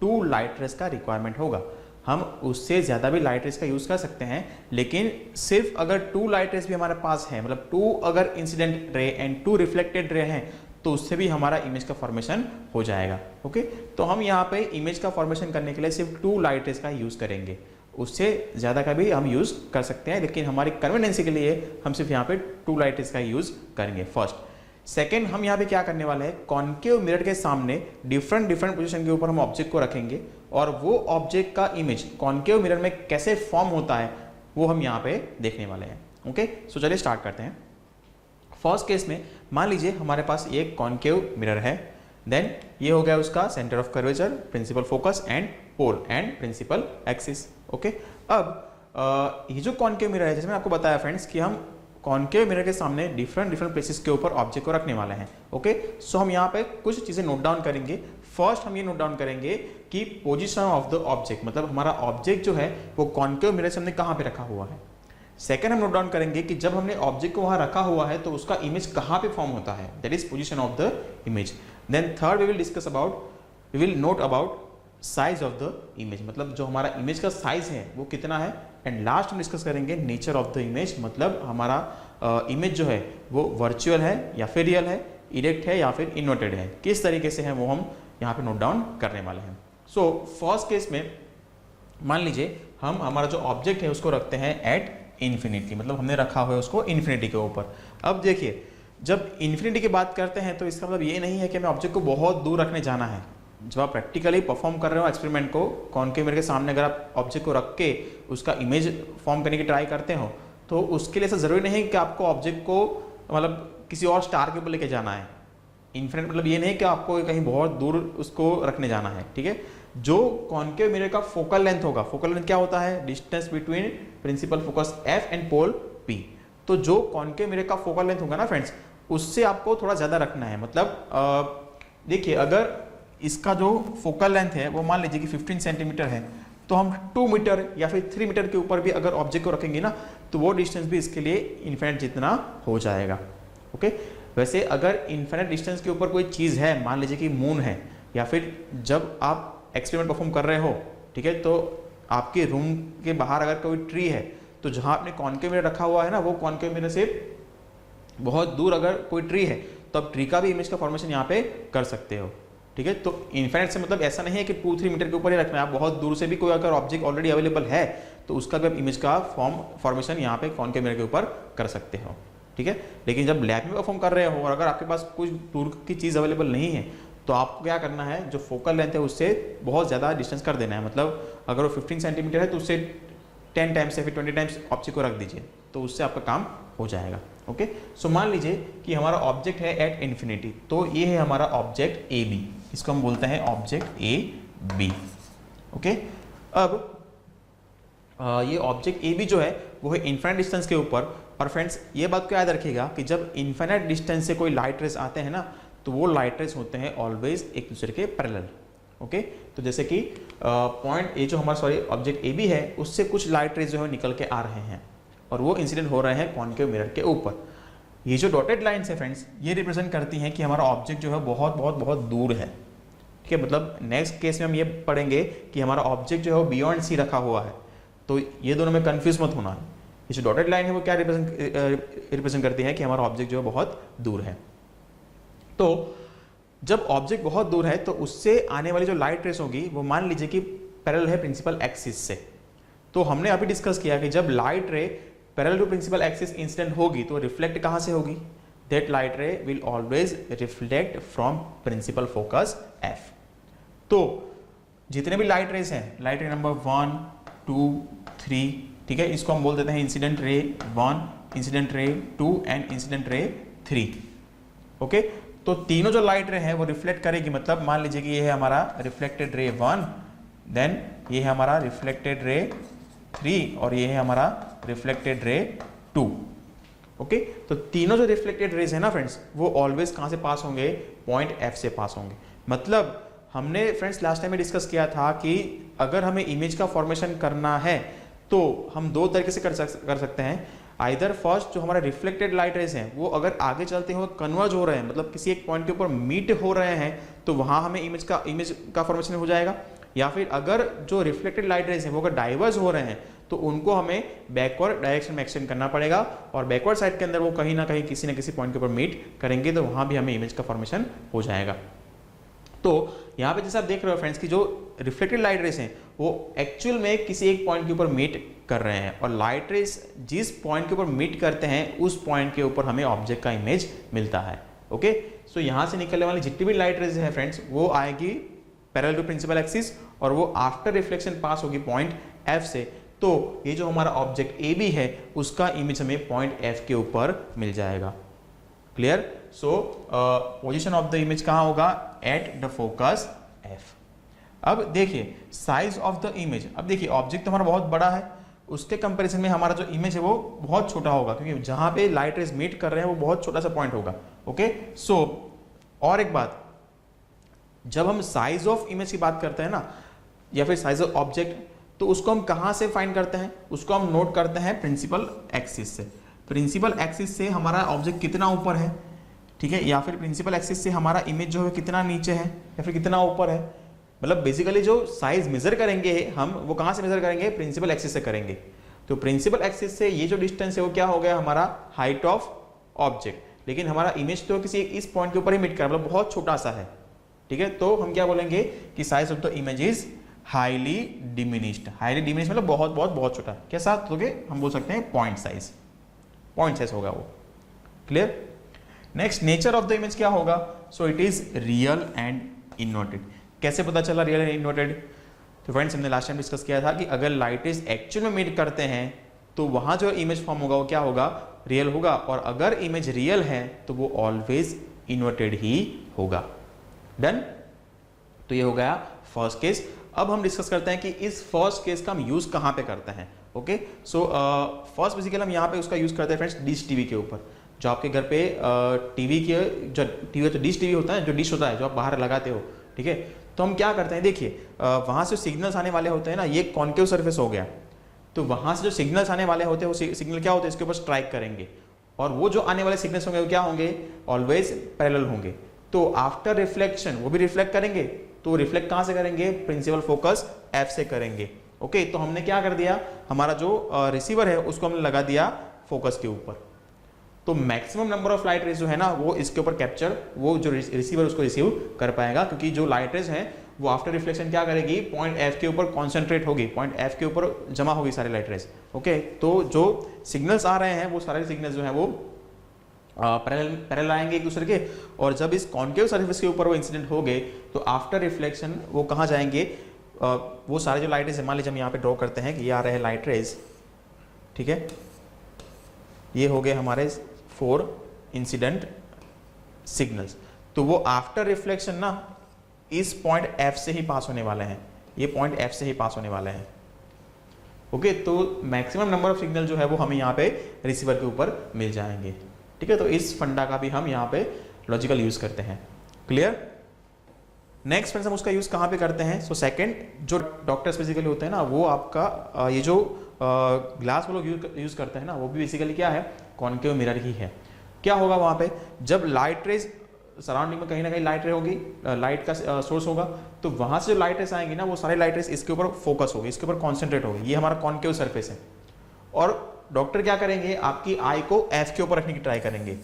2 लाइट रेस का रिक्वायरमेंट होगा। हम उससे ज़्यादा भी लाइट रेस का यूज़ कर सकते हैं, लेकिन सिर्फ अगर 2 लाइट रेस भी हमारे पास है, मतलब 2 अगर incident ray and 2 reflected ray हैं, तो उससे भी हमारा इमेज का फॉर्मेशन हो जाएगा। ओके, तो हम यहाँ पे इमेज का फॉर्मेशन करने के लिए सिर्फ 2 लाइट रेस का यूज़ करेंगे, उससे ज़्यादा का भी हम यूज़ कर सकते हैं, लेकिन हमारी कन्वीनियंसी के लिए हम सिर्फ यहाँ पे 2 लाइट रेस का यूज़ करेंगे फर्स्ट। सेकेंड, हम यहाँ पे क्या करने वाले हैं, कॉनकेव मिरर के सामने डिफरेंट पोजीशन के ऊपर हम ऑब्जेक्ट को रखेंगे और वो ऑब्जेक्ट का इमेज कॉनकेव मिरर में कैसे फॉर्म होता है वो हम यहाँ पे देखने वाले हैं। ओके, सो चलिए स्टार्ट करते हैं। फर्स्ट केस में मान लीजिए हमारे पास ये कॉनकेव मिरर है, देन ये हो गया उसका centre of curvature, principal focus and pole and principal axis. Okay, अब ये जो कॉनकेव मिरर है, जैसे मैंने आपको बताया फ्रेंड्स कि हम कॉनकेव मिरर के सामने डिफरेंट प्लेसेस के ऊपर ऑब्जेक्ट को रखने वाले हैं। ओके, सो हम यहाँ पे कुछ चीजें नोट डाउन करेंगे। फर्स्ट हम ये नोट डाउन करेंगे कि पोजीशन ऑफ द ऑब्जेक्ट, मतलब हमारा ऑब्जेक्ट जो है वो कॉनकेव मिरर से हमने कहाँ पे रखा हुआ है। सेकंड, हम नोट डाउन करेंगे कि जब हमने ऑब्जेक्ट को वहां रखा हुआ है तो उसका इमेज कहाँ पे फॉर्म होता है, that is position of the image. Then third, we will note about size of the image, मतलब जो हमारा इमेज का साइज है वो कितना है। एंड लास्ट हम डिस्कस करेंगे नेचर ऑफ द इमेज, मतलब हमारा इमेज जो है वो वर्चुअल है या फिर रियल है, इरेक्ट है या फिर इन्वर्टेड है, किस तरीके से है वो हम यहाँ पे नोट डाउन करने वाले हैं। सो फर्स्ट केस में मान लीजिए हम हमारा जो ऑब्जेक्ट है उसको रखते हैं एट इन्फिनिटी, मतलब हमने रखा हुआ है उसको इन्फिनिटी के ऊपर। अब देखिए, जब इन्फिनिटी की बात करते हैं तो इसका मतलब ये नहीं है कि हमें ऑब्जेक्ट को बहुत दूर रखने जाना है। जब आप प्रैक्टिकली परफॉर्म कर रहे हो एक्सपेरिमेंट को, कॉनकेव मिरर के सामने अगर आप ऑब्जेक्ट को रख के उसका इमेज फॉर्म करने की ट्राई करते हो तो उसके लिए ऐसा जरूरी नहीं कि आपको ऑब्जेक्ट को मतलब किसी और स्टार के ऊपर लेके जाना है। इन्फिनिट मतलब ये नहीं कि आपको कहीं बहुत दूर उसको रखने जाना है। ठीक है, जो कॉनकेव मिरर का फोकल लेंथ होगा, फोकल लेंथ क्या होता है, distance between principal focus F and pole P. तो जो कॉनकेव मिरर का फोकल लेंथ होगा ना फ्रेंड्स, उससे आपको थोड़ा ज्यादा रखना है। मतलब देखिए, अगर इसका जो फोकल लेंथ है वो मान लीजिए कि 15 सेंटीमीटर है, तो हम 2 मीटर या फिर 3 मीटर के ऊपर भी अगर ऑब्जेक्ट को रखेंगे ना तो वो डिस्टेंस भी इसके लिए इन्फिनिट जितना हो जाएगा। ओके, वैसे अगर इन्फिनिट डिस्टेंस के ऊपर कोई चीज़ है, मान लीजिए कि मून है, या फिर जब आप एक्सपेरिमेंट परफॉर्म कर रहे हो, ठीक है, तो आपके रूम के बाहर अगर कोई ट्री है तो जहाँ आपने कॉनकेव मिरर रखा हुआ है ना, वो कॉनकेव मिरर से बहुत दूर अगर कोई ट्री है तो आप ट्री का भी इमेज का फॉर्मेशन यहाँ पे कर सकते हो। ठीक है, तो इन्फिनिट से मतलब ऐसा नहीं है कि 2-3 मीटर के ऊपर ही रखना है, आप बहुत दूर से भी कोई अगर ऑब्जेक्ट ऑलरेडी अवेलेबल है तो उसका भी आप इमेज का फॉर्मेशन यहाँ पे कॉनकेव मिरर के ऊपर कर सकते हो। ठीक है, लेकिन जब लैब में परफॉर्म कर रहे हो और अगर आपके पास कुछ दूर की चीज़ अवेलेबल नहीं है तो आपको क्या करना है, जो फोकल लेंथ है उससे बहुत ज़्यादा डिस्टेंस कर देना है। मतलब अगर वो 15 सेंटीमीटर है तो उससे 10 टाइम्स या फिर 20 टाइम्स ऑब्जेक्ट को रख दीजिए, तो उससे आपका काम हो जाएगा। ओके, सो मान लीजिए कि हमारा ऑब्जेक्ट है एट इन्फिनिटी, तो ये है हमारा ऑब्जेक्ट ए बी, इसको हम बोलते हैं ऑब्जेक्ट ए बी। ओके, अब ये ऑब्जेक्ट ए बी जो है वो है इन्फिनिट डिस्टेंस के ऊपर। और फ्रेंड्स, ये बात को याद रखिएगा कि जब इन्फिनिट डिस्टेंस से कोई लाइट रेस आते हैं ना तो वो लाइट रेस होते हैं ऑलवेज एक दूसरे के पैरेलल। ओके, तो जैसे कि पॉइंट ए जो हमारा ऑब्जेक्ट ए बी है उससे कुछ लाइट रेस जो है निकल के आ रहे हैं और वो इंसिडेंट हो रहे हैं कॉन्केव मिरर के ऊपर। ये जो डॉटेड लाइन्स है फ्रेंड्स, ये रिप्रेजेंट करती हैं कि हमारा ऑब्जेक्ट जो है बहुत बहुत बहुत दूर है, ठीक है। मतलब नेक्स्ट केस में हम ये पढ़ेंगे कि हमारा ऑब्जेक्ट जो है वो बियॉन्ड सी रखा हुआ है, तो ये दोनों में कंफ्यूज मत होना है। ये जो डॉटेड लाइन है वो क्या रिप्रेजेंट करती है कि हमारा ऑब्जेक्ट जो है बहुत दूर है। तो जब ऑब्जेक्ट बहुत दूर है तो उससे आने वाली जो लाइट रेस होगी वो मान लीजिए कि पैरेलल है प्रिंसिपल एक्सिस से। तो हमने अभी डिस्कस किया कि जब light ray parallel to principal axis incident होगी तो रिफ्लेक्ट कहां से होगी? That light ray will always reflect from principal focus F. तो जितने भी लाइट रेस हैं, लाइट रे नंबर 1, 2, 3, ठीक है, इसको हम बोल देते हैं incident ray 1, incident ray 2 and incident ray 3। Okay, तो तीनों जो लाइट रे है वो रिफ्लेक्ट करेगी। मतलब मान लीजिए कि ये है हमारा रिफ्लेक्टेड रे 1, देन ये है हमारा रिफ्लेक्टेड रे 3 और ये है हमारा रिफ्लेक्टेड रे 2। ओके, तो तीनों जो रिफ्लेक्टेड रेज है ना फ्रेंड्स, वो ऑलवेज कहां से पास होंगे? पॉइंट एफ से पास होंगे। मतलब हमने फ्रेंड्स लास्ट टाइम में डिस्कस किया था कि अगर हमें इमेज का फॉर्मेशन करना है तो हम दो तरीके से कर सकते हैं। आइदर फर्स्ट जो हमारे रिफ्लेक्टेड लाइट रेज हैं वो अगर आगे चलते हुए कन्वर्ज हो रहे हैं, मतलब किसी एक पॉइंट के ऊपर मीट हो रहे हैं, तो वहां हमें इमेज का फॉर्मेशन हो जाएगा। या फिर अगर जो रिफ्लेक्टेड लाइट रेज हैं वो अगर डाइवर्ज हो रहे हैं तो उनको हमें बैकवर्ड डायरेक्शन में एक्सटेंड करना पड़ेगा और बैकवर्ड साइड के अंदर वो कहीं ना कहीं किसी न किसी पॉइंट के ऊपर मीट करेंगे, तो वहां भी हमें इमेज का फॉर्मेशन हो जाएगा। तो यहाँ पे जैसे आप देख रहे हो फ्रेंड्स कि जो रिफ्लेक्टेड लाइट रेस हैं वो एक्चुअल में किसी एक पॉइंट के ऊपर मीट कर रहे हैं और लाइट रेस जिस पॉइंट के ऊपर मीट करते हैं उस पॉइंट के ऊपर हमें ऑब्जेक्ट का इमेज मिलता है। ओके, सो यहाँ से निकलने वाली जितनी भी लाइट रेस है फ्रेंड्स वो आएगी पैरेलल टू प्रिंसिपल एक्सिस और वो आफ्टर रिफ्लेक्शन पास होगी पॉइंट एफ से। तो ये जो हमारा ऑब्जेक्ट ए बी है उसका इमेज हमें पॉइंट एफ के ऊपर मिल जाएगा। Clear? So position of the image कहां होगा? At the focus F. अब देखिए साइज ऑफ द इमेज। अब देखिए ऑब्जेक्ट तो हमारा बहुत बड़ा है, उसके कंपैरिजन में हमारा जो इमेज है वो बहुत छोटा होगा, क्योंकि जहां पे लाइट रेज मीट कर रहे हैं वो बहुत छोटा सा पॉइंट होगा। ओके, सो और एक बात, जब हम साइज ऑफ इमेज की बात करते हैं ना या फिर साइज ऑफ ऑब्जेक्ट, तो उसको हम कहां से फाइंड करते हैं? उसको हम नोट करते हैं प्रिंसिपल एक्सिस से। प्रिंसिपल एक्सिस से हमारा ऑब्जेक्ट कितना ऊपर है, ठीक है, या फिर प्रिंसिपल एक्सिस से हमारा इमेज जो है कितना नीचे है या फिर कितना ऊपर है। मतलब बेसिकली जो साइज मेजर करेंगे हम वो कहां से मेजर करेंगे? प्रिंसिपल एक्सिस से करेंगे। तो प्रिंसिपल एक्सिस से ये जो डिस्टेंस है वो क्या हो गया? हमारा हाइट ऑफ ऑब्जेक्ट। लेकिन हमारा इमेज तो किसी इस पॉइंट के ऊपर ही मीट कर, मतलब बहुत छोटा सा है, ठीक है। तो हम क्या बोलेंगे कि size of the image is highly diminished. Highly diminished मतलब बहुत बहुत बहुत छोटा। कैसा? तो हम बोल सकते हैं पॉइंट साइज। पॉइंट साइज होगा वो। Clear? Next, nature of the image क्या होगा? So it is real and inverted. कैसे पता चला रियल एंड इन्वर्टेड? तो फ्रेंड्स हमने लास्ट टाइम डिस्कस किया था कि अगर लाइट रेज एक्चुअल में मीट करते हैं तो वहां जो इमेज फॉर्म होगा वो क्या होगा? रियल होगा। और अगर इमेज रियल है तो वो ऑलवेज इन्वर्टेड ही होगा। डन? तो ये हो गया फर्स्ट केस। अब हम डिस्कस करते हैं कि इस फर्स्ट केस का हम यूज कहां पे करते हैं। ओके, सो फर्स्ट बेसिकली हम यहाँ पे उसका यूज करते हैं फ्रेंड्स डिश टीवी के ऊपर। जो आपके घर पे टीवी के जो टीवी तो डिश टीवी होता है, जो डिश होता है जो आप बाहर लगाते हो, ठीक है। तो हम क्या करते हैं, देखिए वहां से सिग्नल्स आने वाले होते हैं ना, ये कॉन्केव सरफेस हो गया, तो वहां से जो सिग्नल्स आने वाले होते हैं वो सिग्नल क्या होते हैं? इसके ऊपर स्ट्राइक करेंगे और वो जो आने वाले सिग्नल्स होंगे वो क्या होंगे? ऑलवेज पैरेलल होंगे। तो आफ्टर रिफ्लेक्शन वो भी रिफ्लेक्ट करेंगे, तो रिफ्लेक्ट कहां से करेंगे? प्रिंसिपल फोकस एफ से करेंगे। ओके, तो हमने क्या कर दिया, हमारा जो रिसीवर है उसको हमने लगा दिया फोकस के ऊपर। तो maximum number of light rays जो है ना वो इसके ऊपर कैप्चर, वो जो रिसीवर उसको रिसीव कर पाएगा, क्योंकि जो लाइट रेज है वो आफ्टर रिफ्लेक्शन क्या करेगी? पॉइंट एफ के ऊपर कॉन्सेंट्रेट होगी, पॉइंट एफ के ऊपर जमा होगी सारी लाइट रेज। ओके, तो जो सिग्नल्स आ रहे हैं वो सारे सिग्नल्स जो है वो पैरेलल आएंगे एक दूसरे के, और जब इस कॉन्केव सरफेस के ऊपर वो इंसिडेंट हो गए तो आफ्टर रिफ्लेक्शन वो कहाँ जाएंगे? वो सारे जो लाइट रेज, मान लीजिए हम यहाँ पे ड्रॉ करते हैं कि ये आ रहे हैं लाइट रेज, ठीक है, ये हो गए हमारे 4 इंसिडेंट सिग्नल्स। तो वो आफ्टर रिफ्लेक्शन ना इस पॉइंट एफ से ही पास होने वाले हैं, ये पॉइंट एफ से ही पास होने वाले हैं। ओके, तो मैक्सिमम नंबर ऑफ सिग्नल जो है वो हमें यहाँ पे रिसीवर के ऊपर मिल जाएंगे, ठीक है। तो इस फंडा का भी हम यहाँ पे लॉजिकल यूज करते हैं। क्लियर? नेक्स्ट फ्रेंड्स हम उसका यूज कहाँ पे करते हैं? सो सेकंड, जो डॉक्टर्स बेसिकली होते हैं ना वो आपका ये जो ग्लास वो लोग यूज करते हैं ना, वो भी बेसिकली क्या है, कॉनकेव मिरर ही है। क्या होगा वहां पे, जब लाइट रेज सराउंडिंग में कहीं ना कहीं लाइट रे होगी, लाइट का सोर्स होगा, तो वहां से जो लाइट रेस आएंगी ना, वो सारी लाइट रेस इसके ऊपर फोकस होगी, इसके ऊपर कॉन्सेंट्रेट होगी। ये हमारा कॉनकेव सरफेस है। और डॉक्टर क्या करेंगे, आपकी आई को एफ के ऊपर रखने की ट्राई करेंगे।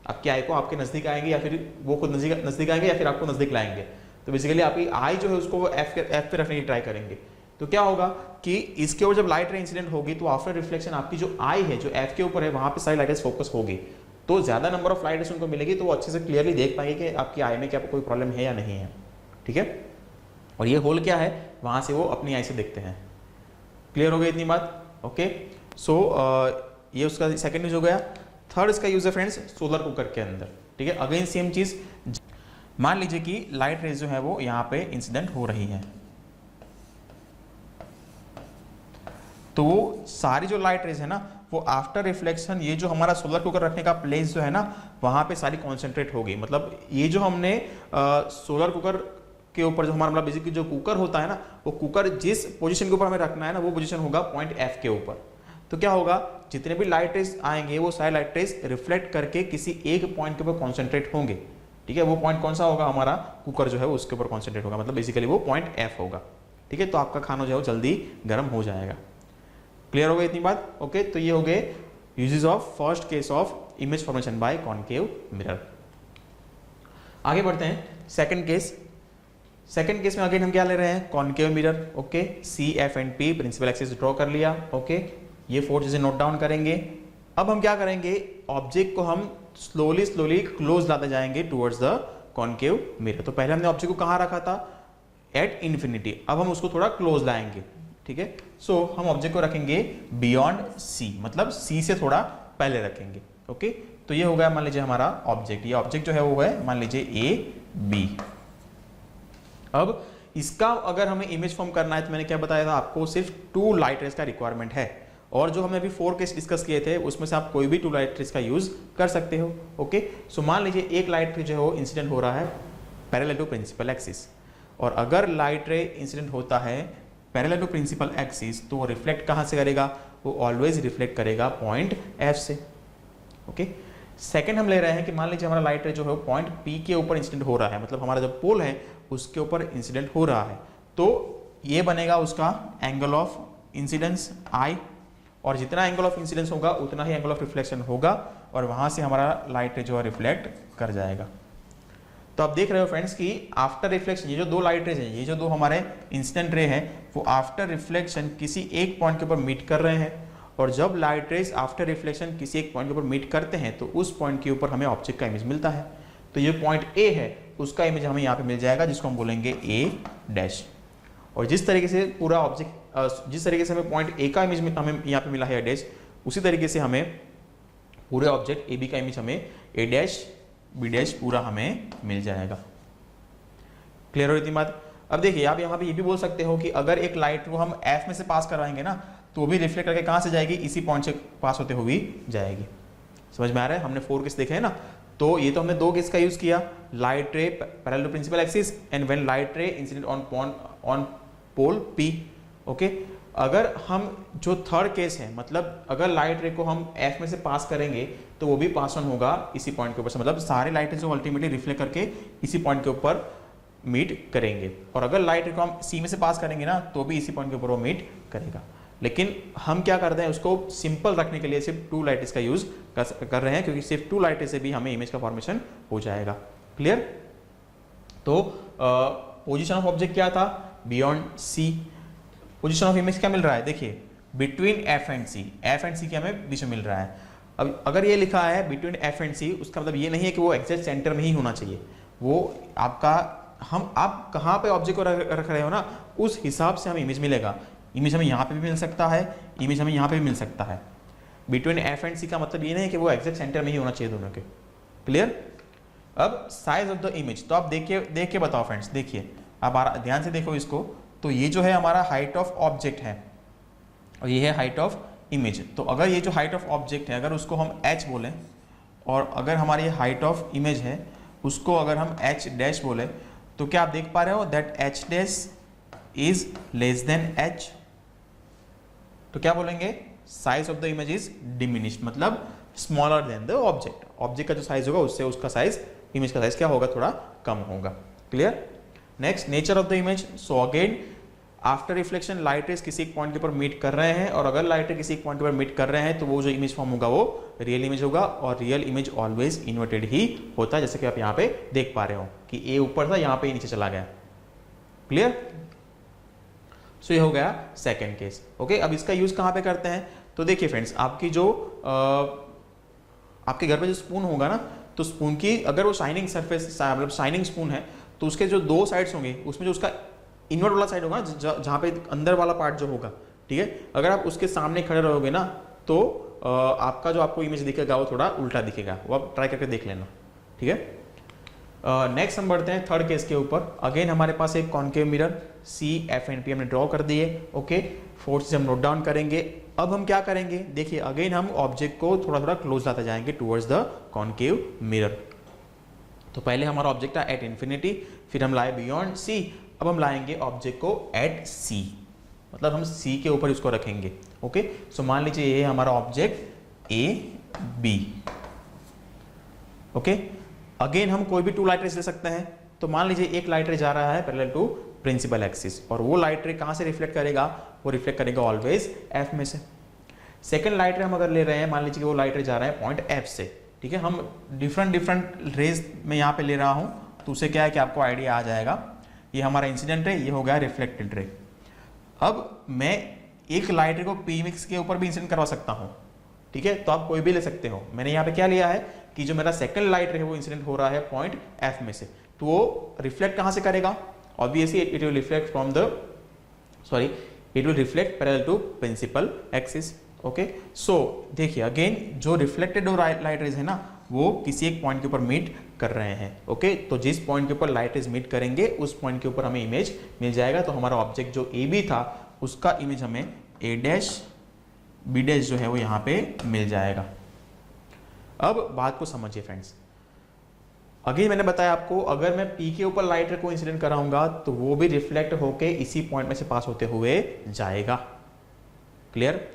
आपकी आई को आपके नजदीक आएंगे, या फिर वो खुद नजदीक आएंगे, या फिर आपको नजदीक लाएंगे। तो बेसिकली आपकी आई जो है उसको वो एफ पे रखने की ट्राई करेंगे। तो क्या होगा कि इसके ऊपर जब लाइट रे इंसिडेंट होगी, तो आफ्टर रिफ्लेक्शन आपकी जो आई है, जो एफ के ऊपर है, वहां पे सारी लाइट रेस फोकस होगी, तो ज्यादा नंबर ऑफ लाइट रेस उनको मिलेगी, तो वो अच्छे से क्लियरली देख पाएंगे कि आपकी आई में क्या कोई प्रॉब्लम है या नहीं है। ठीक है, और ये होल क्या है, वहां से वो अपनी आई से देखते हैं। क्लियर हो गई इतनी बात? ओके, सो ये उसका सेकंड यूज हो गया। थर्ड इसका यूज है फ्रेंड्स सोलर कुकर के अंदर। ठीक है, अगेन सेम चीज, मान लीजिए कि लाइट रेज जो है वो यहाँ पे इंसिडेंट हो रही है, तो वो सारी जो लाइट रेज है ना, वो आफ्टर रिफ्लेक्शन ये जो हमारा सोलर कुकर रखने का प्लेस जो है ना, वहां पे सारी कॉन्सेंट्रेट होगी। मतलब ये जो हमने सोलर कुकर के ऊपर जो हमारा मतलब बेसिकली जो कुकर होता है ना, वो कुकर जिस पोजीशन के ऊपर हमें रखना है ना, वो पोजीशन होगा पॉइंट एफ के ऊपर। तो क्या होगा, जितने भी लाइट रेज आएंगे वो सारे लाइट रेज रिफ्लेक्ट करके किसी एक पॉइंट के ऊपर कॉन्सेंट्रेट होंगे। ठीक है, वो पॉइंट कौन सा होगा, हमारा कुकर जो है उसके ऊपर कॉन्सेंट्रेट होगा, मतलब बेसिकली वो पॉइंट एफ होगा। ठीक है, तो आपका खाना जो है जल्दी गर्म हो जाएगा। क्लियर हो गई इतनी बात? ओके, तो ये हो गए uses of first case of image formation by concave mirror. आगे बढ़ते हैं सेकंड केस। सेकंड केस में अगेन हम क्या ले रहे हैं, concave mirror. Okay, C F and P principal axis draw कर लिया। ओके, ये 4 चीजें नोट डाउन करेंगे। अब हम क्या करेंगे, ऑब्जेक्ट को हम स्लोली क्लोज लाते जाएंगे टुवर्ड्स द कॉनकेव मिरर। तो पहले हमने ऑब्जेक्ट को कहां रखा था, एट इंफिनिटी, अब हम उसको थोड़ा क्लोज लाएंगे। ठीक है, सो हम ऑब्जेक्ट को रखेंगे बियॉन्ड सी, मतलब सी से थोड़ा पहले रखेंगे। ओके, तो ये हो गया मान लीजिए हमारा ऑब्जेक्ट। ये ऑब्जेक्ट जो है वो है मान लीजिए ए बी। अब इसका अगर हमें इमेज फॉर्म करना है, तो मैंने क्या बताया था आपको, सिर्फ 2 लाइट रेज का रिक्वायरमेंट है। और जो हमने अभी 4 केस डिस्कस किए थे, उसमें से आप कोई भी 2 लाइट रेज का यूज कर सकते हो। ओके, सो मान लीजिए एक लाइट रे जो है वो इंसिडेंट हो रहा है पैरेलल टू प्रिंसिपल एक्सिस, और अगर लाइट रे इंसिडेंट होता है पैरेलल टू प्रिंसिपल एक्सिस, तो वो रिफ्लेक्ट कहां से करेगा, वो ऑलवेज रिफ्लेक्ट करेगा पॉइंट एफ से। ओके, सेकंड हम ले रहे हैं कि मान लीजिए हमारा लाइट रे जो है पॉइंट पी के ऊपर इंसिडेंट हो रहा है, मतलब हमारा जो पोल है उसके ऊपर इंसिडेंट हो रहा है, तो ये बनेगा उसका एंगल ऑफ इंसिडेंस आई, और जितना एंगल ऑफ इंसिडेंस होगा उतना ही एंगल ऑफ रिफ्लेक्शन होगा, और वहां से हमारा लाइट रे जो है रिफ्लेक्ट कर जाएगा। तो आप देख रहे हो फ्रेंड्स कि आफ्टर रिफ्लेक्शन ये जो 2 लाइट रेज हैं, ये जो 2 हमारे इंसिडेंट रे हैं, वो आफ्टर रिफ्लेक्शन किसी एक पॉइंट के ऊपर मीट कर रहे हैं, और जब लाइट रेज आफ्टर रिफ्लेक्शन किसी एक पॉइंट के ऊपर मीट करते हैं, तो उस पॉइंट के ऊपर हमें ऑब्जेक्ट का इमेज मिलता है। तो ये पॉइंट ए है, उसका इमेज हमें यहाँ पे मिल जाएगा, जिसको हम बोलेंगे ए डैश। और जिस तरीके से पूरा ऑब्जेक्ट जिस तरीके से हमें पॉइंट ए का इमेज हमें यहाँ पे मिला है डैश, उसी तरीके से हमें पूरे ऑब्जेक्ट ए बी का इमेज हमें ए डैश बी डैश पूरा हमें मिल जाएगा। क्लियर हो इतनी बात? अब देखिए आप यहाँ पे ये भी बोल सकते हो कि अगर एक लाइट को हम एफ में से पास करवाएंगे ना, तो वो भी रिफ्लेक्ट करके कहाँ से जाएगी, इसी पॉइंट से पास होते हुए जाएगी। समझ में आ रहा है? हमने 4 केस देखे हैं ना, तो ये तो हमने 2 केस का यूज किया, light ray parallel to principal axis and when light ray incident on pole P. Okay, अगर हम जो थर्ड केस है, मतलब अगर लाइट रे को हम एफ में से पास करेंगे, तो वो भी पास ऑन होगा इसी पॉइंट के ऊपर से, मतलब सारे लाइट रे जो अल्टीमेटली रिफ्लेक्ट करके इसी पॉइंट के ऊपर मीट करेंगे। और अगर लाइट रे को हम सी में से पास करेंगे ना, तो भी इसी पॉइंट के ऊपर वो मीट करेगा। लेकिन हम क्या करते हैं, उसको सिंपल रखने के लिए सिर्फ 2 लाइट रेज का यूज कर रहे हैं, क्योंकि सिर्फ 2 लाइट रेज से भी हमें इमेज का फॉर्मेशन हो जाएगा। क्लियर? तो पोजीशन ऑफ ऑब्जेक्ट क्या था, beyond C. Position of image क्या मिल रहा है, देखिए between F and C, F and C के हमें बीच में मिल रहा है। अब अगर ये लिखा है बिटवीन एफ एंड सी, उसका मतलब ये नहीं है कि वो एग्जैक्ट सेंटर में ही होना चाहिए, वो आपका आप कहाँ पे ऑब्जेक्ट को रख रहे हो ना, उस हिसाब से हमें इमेज मिलेगा। इमेज हमें यहाँ पे भी मिल सकता है, इमेज हमें यहाँ पे भी मिल सकता है। बिटवीन एफ एंड सी का मतलब ये नहीं कि वो एग्जैक्ट सेंटर में ही होना चाहिए दोनों के। क्लियर? अब साइज ऑफ द इमेज, तो आप देख के बताओ फ्रेंड्स, देखिए आप ध्यान से देखो इसको, तो ये जो है हमारा हाइट ऑफ ऑब्जेक्ट है, और ये है हाइट ऑफ इमेज। तो अगर ये जो हाइट ऑफ ऑब्जेक्ट है, अगर उसको हम h बोलें, और अगर हमारी हाइट ऑफ इमेज है उसको अगर हम h डैश बोले, तो क्या आप देख पा रहे हो that h dash is less than h। तो क्या बोलेंगे, size of the image is diminished, मतलब smaller than the object. Object का जो साइज होगा उससे उसका साइज, इमेज का साइज क्या होगा, थोड़ा कम होगा। Clear. Next, nature of the image. So again after reflection light rays किसी एक पॉइंट के ऊपर मीट कर रहे हैं, और अगर लाइट रे किसी एक पॉइंट पर मीट कर रहे हैं तो वो जो इमेज फॉर्म होगा वो रियल इमेज होगा, और रियल इमेज ऑलवेज इन्वर्टेड ही होता है, जैसे कि आप यहाँ पे देख पा रहे हो कि ए ऊपर था, यहाँ पे नीचे चला गया। क्लियर। सो ये हो गया सेकंड केस। ओके, अब इसका यूज कहाँ पे करते हैं, तो देखिए फ्रेंड्स, आपकी जो आपके घर पे जो स्पून होगा ना, तो स्पून की अगर वो शाइनिंग सरफेस, मतलब शाइनिंग स्पून है, तो उसके जो दो साइड्स होंगे उसमें जो उसका इनवर्ट वाला साइड होगा, जहाँ पे अंदर वाला पार्ट जो होगा, ठीक है, अगर आप उसके सामने खड़े रहोगे ना तो आपका जो आपको इमेज दिखेगा वो थोड़ा उल्टा दिखेगा। वो आप ट्राई करके देख लेना, ठीक है। नेक्स्ट हम बढ़ते हैं थर्ड केस के ऊपर। अगेन हमारे पास एक concave mirror C F and P हमने ड्रॉ कर दिए। ओके, फोर्सेस हम नोट डाउन करेंगे। अब हम क्या करेंगे, देखिए अगेन हम ऑब्जेक्ट को थोड़ा थोड़ा क्लोज लाते जाएंगे टुवर्ड्स द कॉन्केव मिरर। तो पहले हमारा ऑब्जेक्ट था एट इन्फिनिटी, फिर हम लाए बियॉन्ड सी, अब हम लाएंगे ऑब्जेक्ट को एट सी, मतलब हम सी के ऊपर इसको रखेंगे। ओके, सो मान लीजिए ये है हमारा object A B. Okay, again हम कोई भी टू लाइट रेज ले सकते हैं। तो मान लीजिए एक लाइट रे जा रहा है पैरेलल टू प्रिंसिपल एक्सिस, और वो लाइट रे कहां से रिफ्लेक्ट करेगा, वो रिफ्लेक्ट करेगा ऑलवेज एफ में से। सेकंड लाइट रे हम अगर ले रहे हैं, मान लीजिए कि वो लाइट रे जा रहा है पॉइंट एफ से, ठीक है, हम डिफरेंट रेज में यहाँ पे ले रहा हूँ, तो उसे क्या है कि आपको आइडिया आ जाएगा। ये हमारा इंसिडेंट रे, ये हो गया रिफ्लेक्टेड रे। अब मैं एक लाइट रे को पी मिक्स के ऊपर भी इंसिडेंट करवा सकता हूँ, ठीक है, तो आप कोई भी ले सकते हो। मैंने यहाँ पे क्या लिया है कि जो मेरा सेकंड लाइट रे है वो इंसिडेंट हो रहा है पॉइंट एफ में से, तो वो रिफ्लेक्ट कहाँ से करेगा, obviously it will reflect from the it will reflect parallel to principal axis. Okay, so देखिए अगेन जो रिफ्लेक्टेड लाइट रेज है ना, वो किसी एक पॉइंट के ऊपर मीट कर रहे हैं। ओके, तो जिस पॉइंट के ऊपर लाइट रेज मीट करेंगे उस पॉइंट के ऊपर हमें इमेज मिल जाएगा। तो हमारा ऑब्जेक्ट जो ए बी था उसका इमेज हमें ए डैश बी डैश जो है वो यहाँ पे मिल जाएगा। अब बात को समझिए फ्रेंड्स, अगेन मैंने बताया आपको अगर मैं पी के ऊपर लाइट रे को इंसिडेंट कराऊंगा तो वो भी रिफ्लेक्ट होके इसी पॉइंट में से पास होते हुए जाएगा। क्लियर।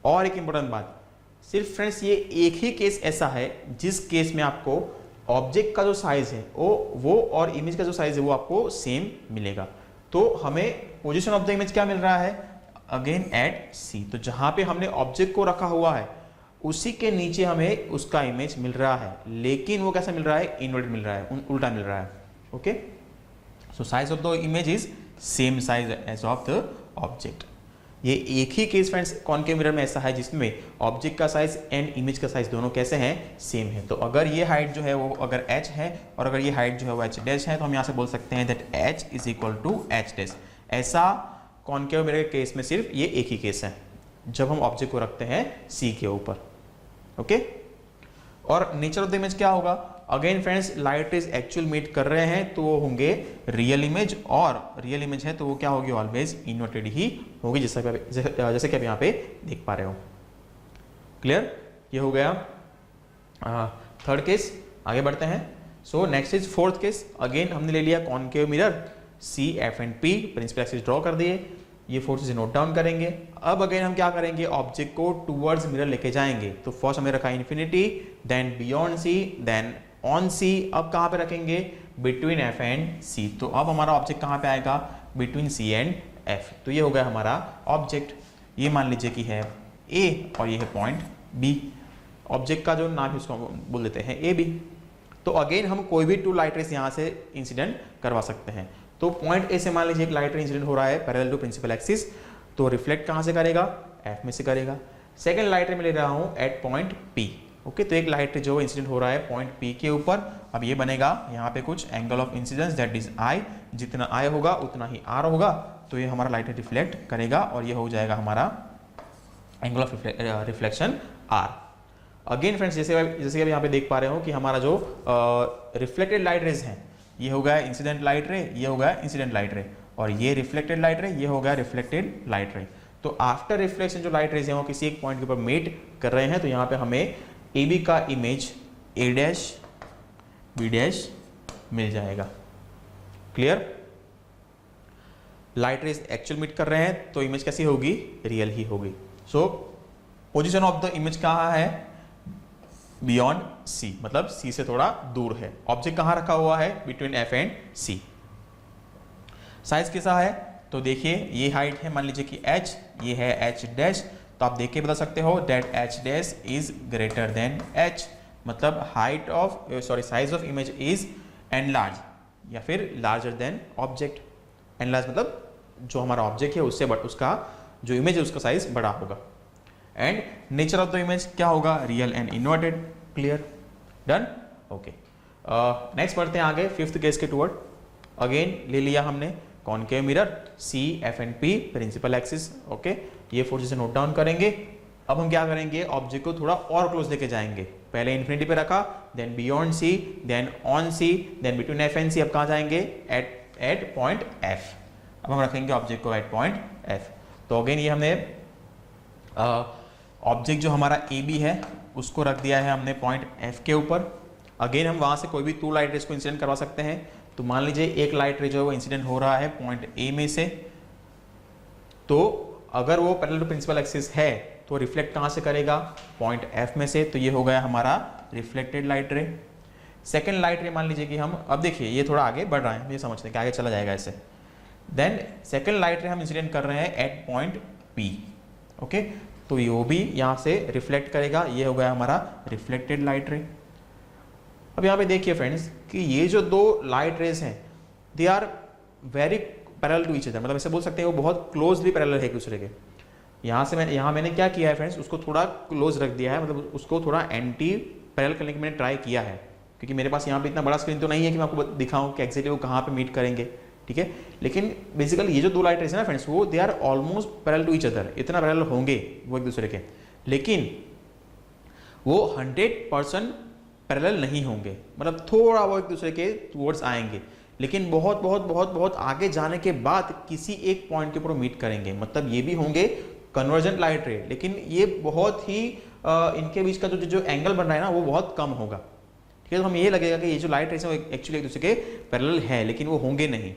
और एक इंपॉर्टेंट बात, सिर्फ फ्रेंड्स ये एक ही केस ऐसा है जिस केस में आपको ऑब्जेक्ट का जो साइज है वो और इमेज का जो साइज है वो आपको सेम मिलेगा। तो हमें पोजीशन ऑफ द इमेज क्या मिल रहा है, अगेन एट सी, तो जहां पे हमने ऑब्जेक्ट को रखा हुआ है उसी के नीचे हमें उसका इमेज मिल रहा है, लेकिन वो कैसा मिल रहा है, इनवर्ट मिल रहा है, उल्टा मिल रहा है। Okay, so size of the image is same size as of the object. ये एक ही केस फ्रेंड्स कॉन्केव मिरर में ऐसा है जिसमें ऑब्जेक्ट का साइज एंड इमेज का साइज दोनों कैसे हैं, सेम है। तो अगर ये हाइट जो है वो अगर h है और अगर ये हाइट जो है वो h डैश है, तो हम यहाँ से बोल सकते हैं that h is equal to h dash. ऐसा कॉन्केव मिरर के केस में सिर्फ ये एक ही केस है जब हम ऑब्जेक्ट को रखते हैं C के ऊपर। ओके, और नेचर ऑफ द इमेज क्या होगा, again friends light rays actual meet कर रहे हैं तो वो होंगे रियल इमेज, और रियल इमेज है तो वो क्या होगी, ऑलवेज इन्वर्टेड ही होगी, जैसे कि आप यहाँ पे देख पा रहे हो। क्लियर, ये हो गया थर्ड केस। आगे बढ़ते हैं। So next is fourth case. Again हमने ले लिया concave mirror, C F and P, principal axis draw कर दिए, ये फोर्सेस नोट डाउन करेंगे। अब अगेन हम क्या करेंगे, ऑब्जेक्ट को टुवर्ड्स मिरर लेके जाएंगे। तो फर्स्ट हमने रखा infinity, then beyond C, then on C. अब कहाँ पे रखेंगे, बिटवीन एफ एंड सी। तो अब हमारा ऑब्जेक्ट कहाँ पे आएगा, बिटवीन सी एंड एफ। तो ये हो गया हमारा ऑब्जेक्ट। ये मान लीजिए कि है ए और ये है पॉइंट बी। ऑब्जेक्ट का जो नाम है उसको बोल देते हैं ए बी। तो अगेन हम कोई भी टू लाइट रेस यहाँ से इंसिडेंट करवा सकते हैं। तो पॉइंट ए से मान लीजिए एक लाइट रे इंसिडेंट हो रहा है पैरेलल टू प्रिंसिपल एक्सिस, तो रिफ्लेक्ट कहाँ से करेगा, एफ में से करेगा। सेकंड लाइट रे में ले रहा हूँ एट पॉइंट पी। ओके, तो एक लाइट रे जो इंसिडेंट हो रहा है पॉइंट पी के ऊपर। अब ये बनेगा यहाँ पे कुछ angle of incidence that is I, जितना आई होगा उतना ही आर होगा, तो ये हमारा लाइट रे रिफ्लेक्ट करेगा और ये हो जाएगा हमारा angle of reflection R. Again friends जैसे आप यहाँ पे देख पा रहे हो कि हमारा जो रिफ्लेक्टेड लाइट रेज हैं, ये हो गया इंसिडेंट लाइट रे, ये हो गया इंसिडेंट लाइट रे, और ये रिफ्लेक्टेड लाइट रे, ये हो गया रिफ्लेक्टेड लाइट रे। तो आफ्टर रिफ्लेक्शन जो लाइट रेज हैं वो किसी एक पॉइंट के ऊपर मीट कर रहे हैं, तो यहाँ पे हमें ए बी का image A dash B dash मिल जाएगा। Clear, light rays actual meet कर रहे हैं तो इमेज कैसी होगी, रियल ही होगी। सो पोजीशन ऑफ द इमेज कहाँ है, बियॉन्ड सी, मतलब सी से थोड़ा दूर है। ऑब्जेक्ट कहाँ रखा हुआ है, between F and C. Size कैसा है, तो देखिए ये हाइट है मान लीजिए कि h, ये है h डैश, तो आप देख के बता सकते हो that h dash is greater than h, मतलब height of size of image is enlarge या फिर लार्जर देन ऑब्जेक्ट। एनलार्ज मतलब जो हमारा ऑब्जेक्ट है उससे उसका जो इमेज है उसका साइज बड़ा होगा। And nature of the image क्या होगा, real and inverted. Clear, done, okay. Next बढ़ते हैं आगे, फिफ्थ केस के टुवर्ड। अगेन ले लिया हमने concave mirror, C, F and P principal axis, okay. ये फोर चीजें नोट डाउन करेंगे। अब हम क्या करेंगे, ऑब्जेक्ट को थोड़ा और क्लोज लेके जाएंगे। पहले इन्फिनिटी पे रखा, then beyond C, then on C, then between F and C. अब कहाँ जाएंगे, एट पॉइंट एफ। अब हम रखेंगे ऑब्जेक्ट को एट पॉइंट एफ। तो अगेन ये हमने ऑब्जेक्ट जो हमारा ए बी है उसको रख दिया है हमने पॉइंट एफ के ऊपर। अगेन हम वहां से कोई भी 2 लाइट रेज को इंसिडेंट करवा सकते हैं। तो मान लीजिए एक लाइट रे जो है वो इंसिडेंट हो रहा है पॉइंट ए में से, तो अगर वो पैरेलल टू प्रिंसिपल एक्सिस है तो रिफ्लेक्ट कहां से करेगा, पॉइंट एफ में से। तो ये हो गया हमारा रिफ्लेक्टेड लाइट रे। सेकेंड लाइट रे मान लीजिए कि हम, अब देखिए ये थोड़ा आगे बढ़ रहा है, ये समझते हैं कि आगे चला जाएगा ऐसे। देन सेकेंड लाइट रे हम इंसिडेंट कर रहे हैं एट पॉइंट पी, ओके। तो ये भी यहां से रिफ्लेक्ट करेगा, ये हो गया हमारा रिफ्लेक्टेड लाइट रे। अब यहाँ पे देखिए फ्रेंड्स कि ये जो दो लाइट रेज हैं they are very parallel to each other, मतलब ऐसे बोल सकते हैं वो बहुत क्लोजली पैरेलल है एक दूसरे के। यहाँ से मैंने क्या किया है फ्रेंड्स, उसको थोड़ा क्लोज रख दिया है, मतलब उसको थोड़ा एंटी पैरेलल करने की मैंने ट्राई किया है, क्योंकि मेरे पास यहाँ पे इतना बड़ा स्क्रीन तो नहीं है कि मैं आपको दिखाऊं कि एक्जैक्टली वो कहाँ पे मीट करेंगे, ठीक है। लेकिन बेसिकली ये जो दो लाइट रेज है ना फ्रेंड्स, वो they are almost parallel to each other, इतना पैरेलल होंगे वो एक दूसरे के, लेकिन वो 100% पैरेलल नहीं होंगे, मतलब थोड़ा वो एक दूसरे के टुवर्ड्स आएंगे, लेकिन बहुत बहुत बहुत बहुत आगे जाने के बाद किसी एक पॉइंट के ऊपर मीट करेंगे। मतलब ये भी होंगे कन्वर्जेंट लाइट रे, लेकिन ये बहुत ही इनके बीच का जो एंगल बन रहा है ना वो बहुत कम होगा, ठीक है। तो हमें ये लगेगा कि ये जो लाइट रेस है वो एक्चुअली एक दूसरे के पैरेलल है, लेकिन वो होंगे नहीं,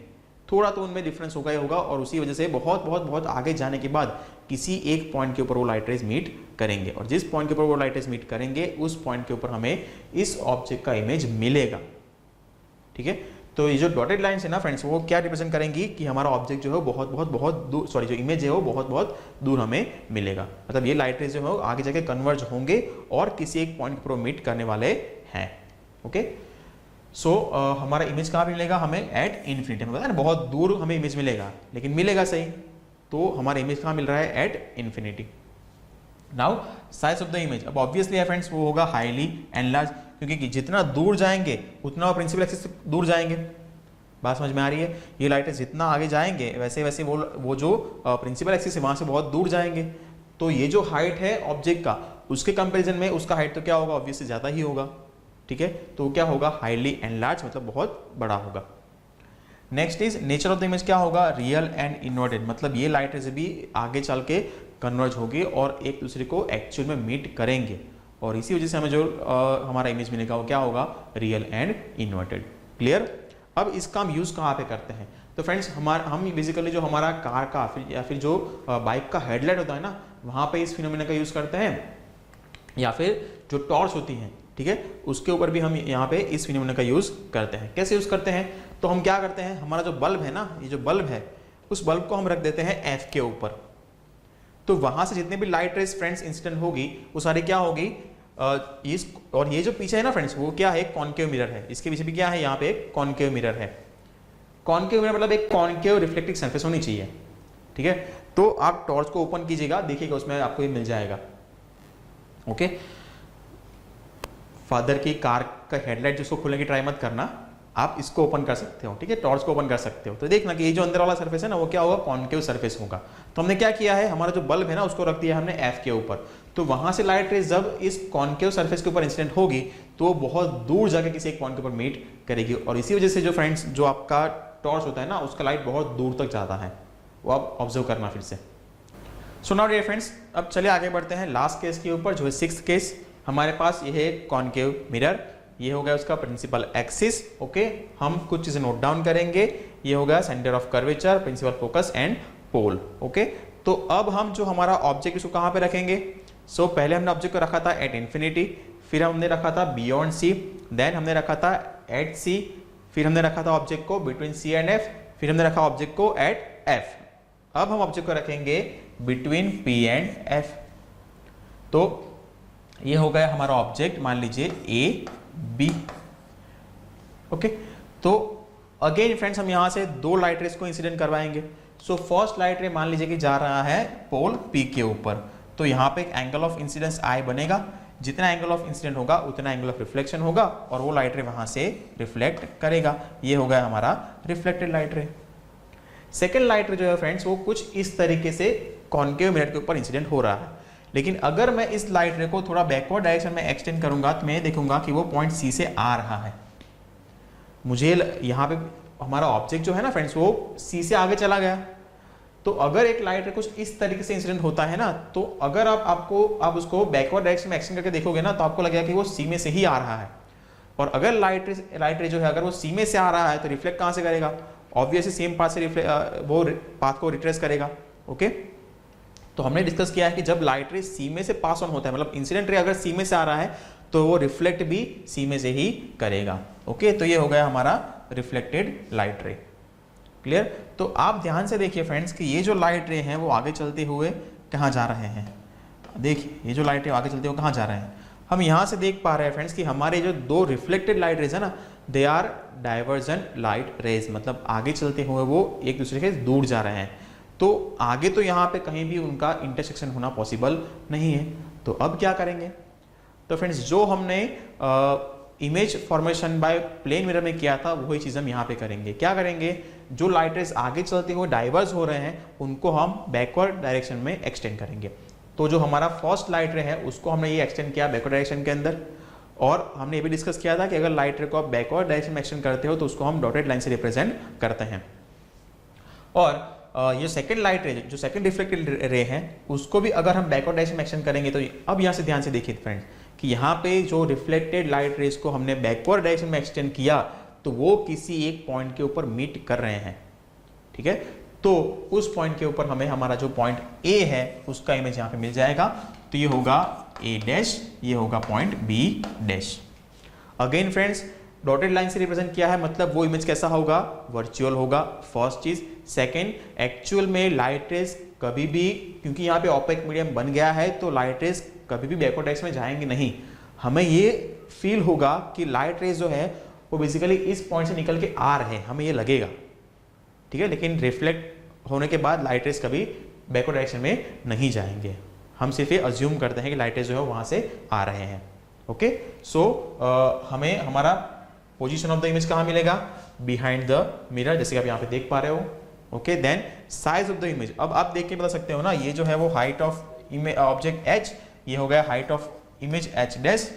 थोड़ा तो उनमें डिफरेंस होगा ही होगा, और उसी वजह से बहुत बहुत बहुत आगे जाने के बाद किसी एक पॉइंट के ऊपर वो लाइट रेज मीट करेंगे, और जिस पॉइंट के ऊपर वो लाइट रेज मीट करेंगे उस पॉइंट के ऊपर हमें इस ऑब्जेक्ट का इमेज मिलेगा, ठीक है। तो ये जो डॉटेड लाइन्स है ना फ्रेंड्स, वो क्या रिप्रेजेंट करेंगी कि हमारा ऑब्जेक्ट जो है बहुत बहुत बहुत दूर, सॉरी जो इमेज है वो बहुत बहुत दूर हमें मिलेगा। मतलब ये लाइट रेज जो है आगे जाके कन्वर्ज होंगे और किसी एक पॉइंट के ऊपर मीट करने वाले हैं, ओके। सो हमारा इमेज कहाँ मिलेगा, हमें एट इन्फिनिटी, हमें पता है ना बहुत दूर हमें इमेज मिलेगा, लेकिन मिलेगा सही। तो हमारा इमेज कहाँ मिल रहा है, at infinity. Now size of the image, अब ऑब्वियसली फ्रेंड्स वो होगा हाईली एनलार्ज, क्योंकि जितना दूर जाएंगे उतना वो प्रिंसिपल एक्सिस से दूर जाएंगे। बात समझ में आ रही है, ये लाइटें जितना आगे जाएंगे वैसे वैसे वो जो प्रिंसिपल एक्सिस है वहां से बहुत दूर जाएंगे। तो ये जो हाइट है ऑब्जेक्ट का, उसके कंपेरिजन में उसका हाइट तो क्या होगा, ऑब्वियसली ज्यादा ही होगा, ठीक है। तो क्या होगा, हाईली एनलार्ज, मतलब बहुत बड़ा होगा। Next is nature of the image, क्या होगा, रियल एंड इन्वर्टेड, मतलब ये लाइट रेज भी आगे चल के कन्वर्ज होगी और एक दूसरे को एक्चुअल में मीट करेंगे, और इसी वजह से हमें जो हमारा इमेज मिलेगा वो क्या होगा, रियल एंड इन्वर्टेड। क्लियर। अब इसका हम यूज कहाँ पे करते हैं, तो फ्रेंड्स हम बेसिकली जो हमारा कार का या फिर जो बाइक का हेडलाइट होता है ना, वहाँ पे इस फिनोमेना का यूज करते हैं, या फिर जो टॉर्च होती हैं, ठीक है, उसके ऊपर भी हम यहाँ पे इस फिनोमेना का यूज करते हैं। कैसे यूज करते हैं, तो हम क्या करते हैं, हमारा जो बल्ब है ना, ये जो बल्ब है, उस बल्ब को हम रख देते हैं एफ के ऊपर। तो वहां से जितने भी लाइट रेज फ्रेंड्स इंसिडेंट होगी वो सारी क्या होगी, और ये जो पीछे है ना फ्रेंड्स, वो क्या है, कॉनकेव मिरर है, इसके पीछे भी क्या है, यहाँ पे एक कॉनकेव मिरर है। कॉनकेव मिरर मतलब एक कॉनकेव रिफ्लेक्टिव सरफेस होनी चाहिए, ठीक है। तो आप टॉर्च को ओपन कीजिएगा, देखिएगा उसमें आपको ये मिल जाएगा, ओके। फादर की कार का हेडलाइट जिसको खोलने की ट्राई मत करना, आप इसको ओपन कर सकते हो, ठीक है, टॉर्च को ओपन कर सकते हो। तो देखना कि ये जो अंदर वाला सरफेस है ना वो क्या होगा, कॉनकेव सरफेस होगा। तो हमने क्या किया है, हमारा जो बल्ब है ना उसको रख दिया हमने एफ के ऊपर। तो वहां से लाइट रेज जब इस कॉनकेव सरफेस के ऊपर इंसिडेंट होगी तो वो बहुत दूर जाके किसी एक पॉइंट के ऊपर मीट करेगी, और इसी वजह से जो फ्रेंड्स जो आपका टॉर्च होता है ना उसका लाइट बहुत दूर तक जाता है, वो आप ऑब्जर्व करना फिर से। सो नाउ डियर फ्रेंड्स, अब चलिए आगे बढ़ते हैं लास्ट केस के ऊपर, जो है सिक्स्थ केस। हमारे पास ये है कॉनकेव मिरर, ये हो गया उसका प्रिंसिपल एक्सिस, ओके। हम कुछ चीजें नोट डाउन करेंगे, ये हो गया centre of curvature, principal focus and pole, okay. तो अब हम जो हमारा ऑब्जेक्ट इसको कहाँ पे रखेंगे? सो पहले हमने ऑब्जेक्ट को रखा था एट इन्फिनिटी, फिर हमने रखा था बियॉन्ड सी, देन हमने रखा था एट सी, फिर हमने रखा था ऑब्जेक्ट को बिटवीन सी एंड एफ, फिर हमने रखा ऑब्जेक्ट को एट एफ। अब हम ऑब्जेक्ट को रखेंगे बिटवीन पी एंड एफ। तो ये हो गया हमारा ऑब्जेक्ट, मान लीजिए ए बी। ओके, तो अगेन फ्रेंड्स हम यहां से दो लाइट रेस को इंसिडेंट करवाएंगे। सो फर्स्ट लाइट रे मान लीजिए कि जा रहा है पोल पी के ऊपर, तो यहाँ पे एक एंगल ऑफ इंसिडेंस आई बनेगा। जितना एंगल ऑफ इंसिडेंट होगा उतना एंगल ऑफ रिफ्लेक्शन होगा और वो लाइट रे वहां से रिफ्लेक्ट करेगा। ये हो गया हमारा रिफ्लेक्टेड लाइट रे। सेकेंड लाइट रे जो है फ्रेंड्स वो कुछ इस तरीके से कॉन्केव मिरर के ऊपर इंसिडेंट हो रहा है, लेकिन अगर मैं इस लाइट रे को थोड़ा बैकवर्ड डायरेक्शन में एक्सटेंड करूंगा तो मैं देखूंगा कि वो पॉइंट सी से आ रहा है। मुझे यहाँ पे हमारा ऑब्जेक्ट जो है ना फ्रेंड्स वो सी से आगे चला गया। तो अगर एक लाइट रे कुछ इस तरीके से इंसिडेंट होता है ना, तो अगर आप उसको बैकवर्ड डायरेक्शन में एक्सटेंड करके देखोगे ना, तो आपको लगेगा कि वो सी में से ही आ रहा है। और अगर लाइट रे जो है अगर वो सी में से आ रहा है तो रिफ्लेक्ट कहाँ से करेगा? ऑब्वियसली सेम पाथ से वो पाथ को रिट्रेस करेगा। ओके, तो हमने डिस्कस किया है कि जब लाइट रे सी में से पास ऑन होता है, मतलब इंसिडेंट रे अगर सी में से आ रहा है तो वो रिफ्लेक्ट भी सी में से ही करेगा। ओके, तो ये हो गया हमारा रिफ्लेक्टेड लाइट रे। क्लियर? तो आप ध्यान से देखिए फ्रेंड्स कि ये जो लाइट रे हैं वो आगे चलते हुए कहाँ जा रहे हैं। देखिए ये जो लाइट रे आगे चलते हुए कहाँ जा रहे हैं, हम यहाँ से देख पा रहे हैं फ्रेंड्स कि हमारे जो दो रिफ्लेक्टेड लाइट रेज है ना, they are divergent light rays, मतलब आगे चलते हुए वो एक दूसरे से दूर जा रहे हैं। तो आगे तो यहाँ पे कहीं भी उनका इंटरसेक्शन होना पॉसिबल नहीं है। तो अब क्या करेंगे? तो फ्रेंड्स जो हमने image formation by plane mirror में किया था वही चीज़ हम यहाँ पे करेंगे। क्या करेंगे? जो लाइट रेज आगे चलते हुए डाइवर्ज हो रहे हैं उनको हम बैकवर्ड डायरेक्शन में एक्सटेंड करेंगे। तो जो हमारा फर्स्ट लाइट रे है उसको हमने ये एक्सटेंड किया बैकवर्ड डायरेक्शन के अंदर, और हमने ये भी डिस्कस किया था कि अगर लाइट रे को आप बैकवर्ड डायरेक्शन में एक्सटेंड करते हो तो उसको हम डॉटेड लाइन से रिप्रेजेंट करते हैं। और ये सेकंड लाइट रे जो सेकंड रिफ्लेक्टेड रे है उसको भी अगर हम बैकवर्ड डायरेक्शन में एक्सटेंड करेंगे तो अब यहाँ से ध्यान से देखिए फ्रेंड्स कि यहाँ पे जो रिफ्लेक्टेड लाइट रेज को हमने बैकवर्ड डायरेक्शन में एक्सटेंड किया तो वो किसी एक पॉइंट के ऊपर मीट कर रहे हैं। ठीक है, तो उस पॉइंट के ऊपर हमें हमारा जो पॉइंट ए है उसका इमेज यहाँ पे मिल जाएगा। तो ये होगा ए डैश, ये होगा point B dash. Again friends dotted line से रिप्रेजेंट किया है, मतलब वो इमेज कैसा होगा? वर्चुअल होगा, फर्स्ट चीज। सेकेंड, एक्चुअल में लाइट रेज कभी भी, क्योंकि यहाँ पे ऑपेक मीडियम बन गया है तो लाइट रेज कभी भी बैकवर्ड डायरेक्शन में जाएंगे नहीं। हमें ये फील होगा कि लाइट रेज जो है वो बेसिकली इस पॉइंट से निकल के आ रहे हैं, हमें ये लगेगा। ठीक है, लेकिन रिफ्लेक्ट होने के बाद लाइट रेज कभी बैकवर्ड डायरेक्शन में नहीं जाएंगे। हम सिर्फ ये अज्यूम करते हैं कि लाइट रेज जो है वहां से आ रहे हैं। ओके, सो हमें हमारा पोजीशन ऑफ द इमेज कहाँ मिलेगा? बिहाइंड द मिरर, जैसे कि आप यहाँ पे देख पा रहे हो। Okay, then size of the image. अब आप देख के बता सकते हो ना, ये जो है वो हाइट ऑफ ऑब्जेक्ट h, ये हो गया height of image h dash.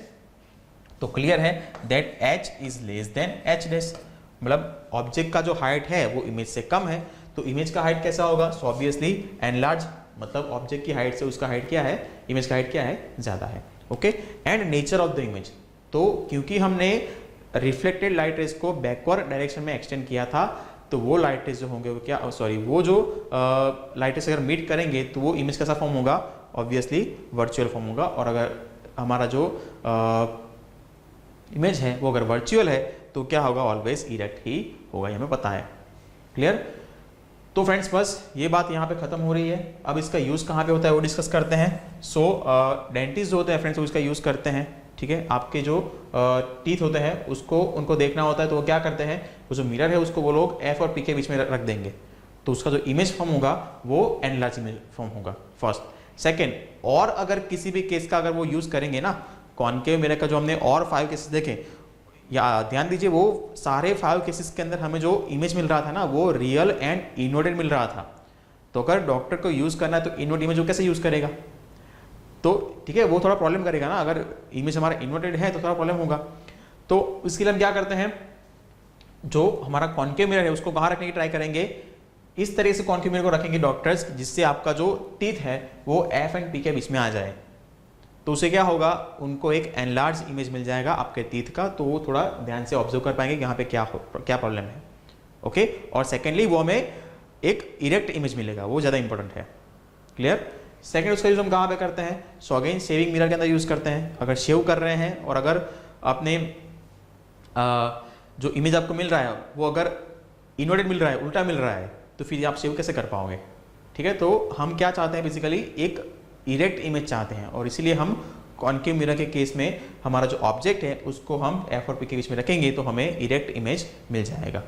तो क्लियर है that h is less than h dash, मतलब ऑब्जेक्ट का जो हाइट है वो इमेज से कम है। तो इमेज का हाइट कैसा होगा? सो ऑब्वियसली एनलार्ज, मतलब ऑब्जेक्ट की हाइट से उसका हाइट क्या है? इमेज का हाइट क्या है? ज्यादा है। Okay, and nature of the image. तो क्योंकि हमने रिफ्लेक्टेड लाइट रेज को बैकवर्ड डायरेक्शन में एक्सटेंड किया था तो वो लाइट रेज जो होंगे वो क्या, सॉरी, वो जो लाइट रेज अगर मीट करेंगे तो वो इमेज कैसा फॉर्म होगा? ऑब्वियसली वर्चुअल फॉर्म होगा। और अगर हमारा जो इमेज है वो अगर वर्चुअल है तो क्या होगा? ऑलवेज इरेक्ट ही होगा, ये हमें पता है। क्लियर? तो फ्रेंड्स बस ये बात यहाँ पे खत्म हो रही है। अब इसका यूज कहाँ पे होता है वो डिस्कस करते हैं। सो डेंटिस्ट जो होते हैं फ्रेंड्स वो इसका यूज करते हैं। ठीक है, आपके जो टीथ होते हैं उसको उनको देखना होता है तो वो क्या करते हैं? वो जो मिरर है उसको वो लोग एफ और पी के बीच में रख देंगे, तो उसका जो इमेज फॉर्म होगा वो एनलार्ज इमेज फॉर्म होगा, फर्स्ट। सेकेंड, और अगर किसी भी केस का अगर वो यूज करेंगे ना, कॉन्केव मिरर का जो हमने और 5 केसेस देखे, या ध्यान दीजिए वो सारे 5 केसेस के अंदर हमें जो इमेज मिल रहा था ना वो रियल एंड इन्वर्टेड मिल रहा था। तो अगर डॉक्टर को यूज करना है तो इन्वर्ट इमेज वो कैसे यूज करेगा? तो ठीक है, वो थोड़ा प्रॉब्लम करेगा ना, अगर इमेज हमारा इन्वर्टेड है तो थोड़ा प्रॉब्लम होगा। तो इसके लिए हम क्या करते हैं, जो हमारा कॉन्केव मिरर है उसको कहाँ रखने की ट्राई करेंगे? इस तरीके से कॉन्केव मिरर को रखेंगे डॉक्टर्स जिससे आपका जो टीथ है वो एफ एंड पी के बीच में आ जाए। तो उससे क्या होगा? उनको एक एनलार्ज इमेज मिल जाएगा आपके टीथ का, तो वो थोड़ा ध्यान से ऑब्जर्व कर पाएंगे कि यहाँ पे क्या प्रॉब्लम है। ओके, और सेकेंडली वो हमें एक इरेक्ट इमेज मिलेगा, वो ज़्यादा इंपॉर्टेंट है। क्लियर। सेकंड उसका यूज हम कहाँ पे करते हैं, सो अगेन शेविंग मिरर के अंदर यूज करते हैं। अगर शेव कर रहे हैं और अगर आपने जो इमेज आपको मिल रहा है वो अगर इन्वर्टेड मिल रहा है, उल्टा मिल रहा है, तो फिर आप शेव कैसे कर पाओगे, ठीक है। तो हम क्या चाहते हैं, बेसिकली एक इरेक्ट इमेज चाहते हैं, और इसीलिए हम कॉन्केव मिरर के केस में हमारा जो ऑब्जेक्ट है उसको हम एफ और पी के बीच में रखेंगे तो हमें इरेक्ट इमेज मिल जाएगा।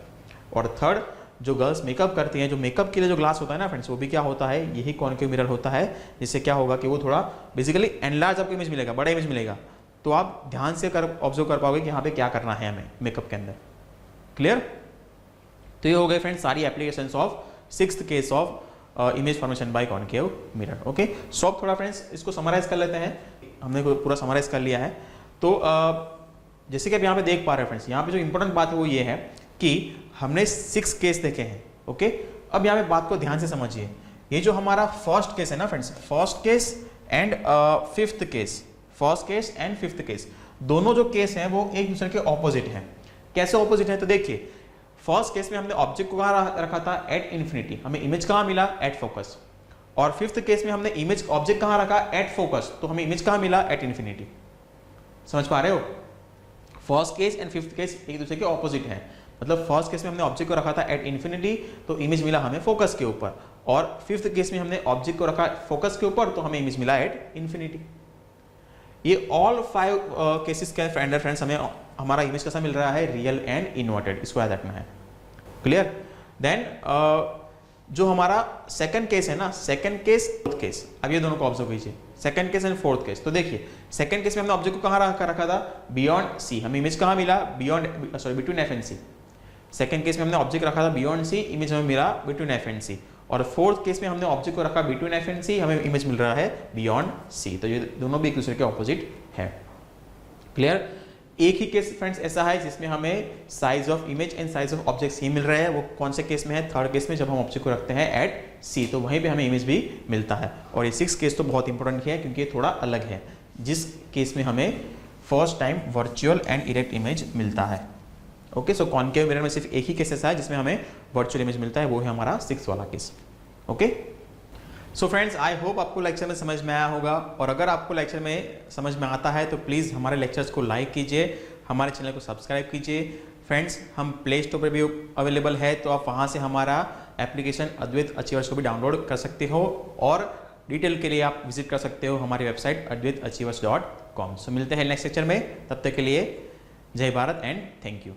और थर्ड, जो गर्ल्स मेकअप करती हैं, जो मेकअप के लिए जो ग्लास होता है ना फ्रेंड्स, वो भी क्या होता है, यही कॉन्केव मिरर होता है, जिससे क्या होगा कि वो थोड़ा बेसिकली एनलार्ज आपको इमेज मिलेगा, बड़ा इमेज मिलेगा, तो आप ध्यान से ऑब्जर्व कर पाओगे कि यहाँ पे क्या करना है हमें मेकअप के अंदर। क्लियर। तो ये हो गए फ्रेंड्स सारी applications of sixth case of image formation by concave mirror. Okay, so अब थोड़ा फ्रेंड्स इसको समराइज कर लेते हैं। हमने पूरा समराइज कर लिया है। तो जैसे कि आप यहाँ पे देख पा रहे हैं फ्रेंड्स, यहाँ पे जो इंपॉर्टेंट बात है वो ये है कि हमने 6 केस देखे हैं। ओके, अब यहाँ पे बात को ध्यान से समझिए। ये जो हमारा फर्स्ट केस है ना friends, first case and fifth case, first case and fifth case, दोनों जो केस हैं वो एक दूसरे के ऑपोजिट हैं। कैसे ऑपोजिट है, तो देखिए फर्स्ट केस में हमने ऑब्जेक्ट को कहाँ रखा था, एट इन्फिनिटी, हमें इमेज कहाँ मिला, एट फोकस। और फिफ्थ केस में हमने इमेज ऑब्जेक्ट कहाँ रखा, एट फोकस, तो हमें इमेज कहाँ मिला, एट इन्फिनिटी। समझ पा रहे हो, first case and fifth case एक दूसरे के ऑपोजिट हैं। मतलब फर्स्ट केस में हमने ऑब्जेक्ट को रखा था एट इन्फिनिटी, तो इमेज मिला हमें फोकस के ऊपर, और फिफ्थ केस में हमने ऑब्जेक्ट को रखा फोकस के ऊपर, तो हमें इमेज मिला एट इन्फिनिटी। ये ऑल 5 केसेस के अंदर फ्रेंड्स हमें हमारा इमेज कैसा मिल रहा है, रियल एंड इन्वर्टेड, इसको याद रखना है। क्लियर। देन जो हमारा सेकंड केस है ना, सेकंड केस फोर्थ केस, अब ये दोनों को ऑब्जर्व कीजिए, second case and fourth case. तो देखिए सेकंड केस में हमने ऑब्जेक्ट को कहाँ रखा था, बियॉन्ड सी, हमें इमेज कहाँ मिला, beyond sorry between F and C. Second case में हमने ऑब्जेक्ट रखा था बियॉन्ड सी, इमेज हमें मिला बिटवीन एफ एंड सी। और फोर्थ केस में हमने ऑब्जेक्ट को रखा बिटवीन एफ एंड सी, हमें इमेज मिल रहा है बियॉन्ड सी। तो ये दोनों भी एक दूसरे के ऑपोजिट है। क्लियर। एक ही केस फ्रेंड्स ऐसा है जिसमें हमें size of image and size of object same मिल रहा है। वो कौन से केस में है, थर्ड केस में, जब हम ऑब्जेक्ट को रखते हैं एट सी, तो वहीं पे हमें इमेज भी मिलता है। और ये 6 केस तो बहुत इंपॉर्टेंट है क्योंकि ये थोड़ा अलग है, जिस केस में हमें first time virtual and erect image मिलता है। ओके, सो कॉन्केव मिरर में सिर्फ एक ही केस ऐसा है जिसमें हमें वर्चुअल इमेज मिलता है, वो है हमारा 6th वाला case. Okay, so friends I hope आपको लेक्चर में समझ में आया होगा, और अगर आपको लेक्चर में समझ में आता है तो प्लीज़ हमारे लेक्चर्स को लाइक कीजिए, हमारे चैनल को सब्सक्राइब कीजिए। फ्रेंड्स हम प्ले स्टोर पर भी अवेलेबल है, तो आप वहाँ से हमारा एप्लीकेशन अद्वैत अचीवर्स को भी डाउनलोड कर सकते हो, और डिटेल के लिए आप विजिट कर सकते हो हमारी वेबसाइट advaitachievers.com। सो मिलते हैं नेक्स्ट लेक्चर में, तब तक के लिए जय भारत एंड थैंक यू।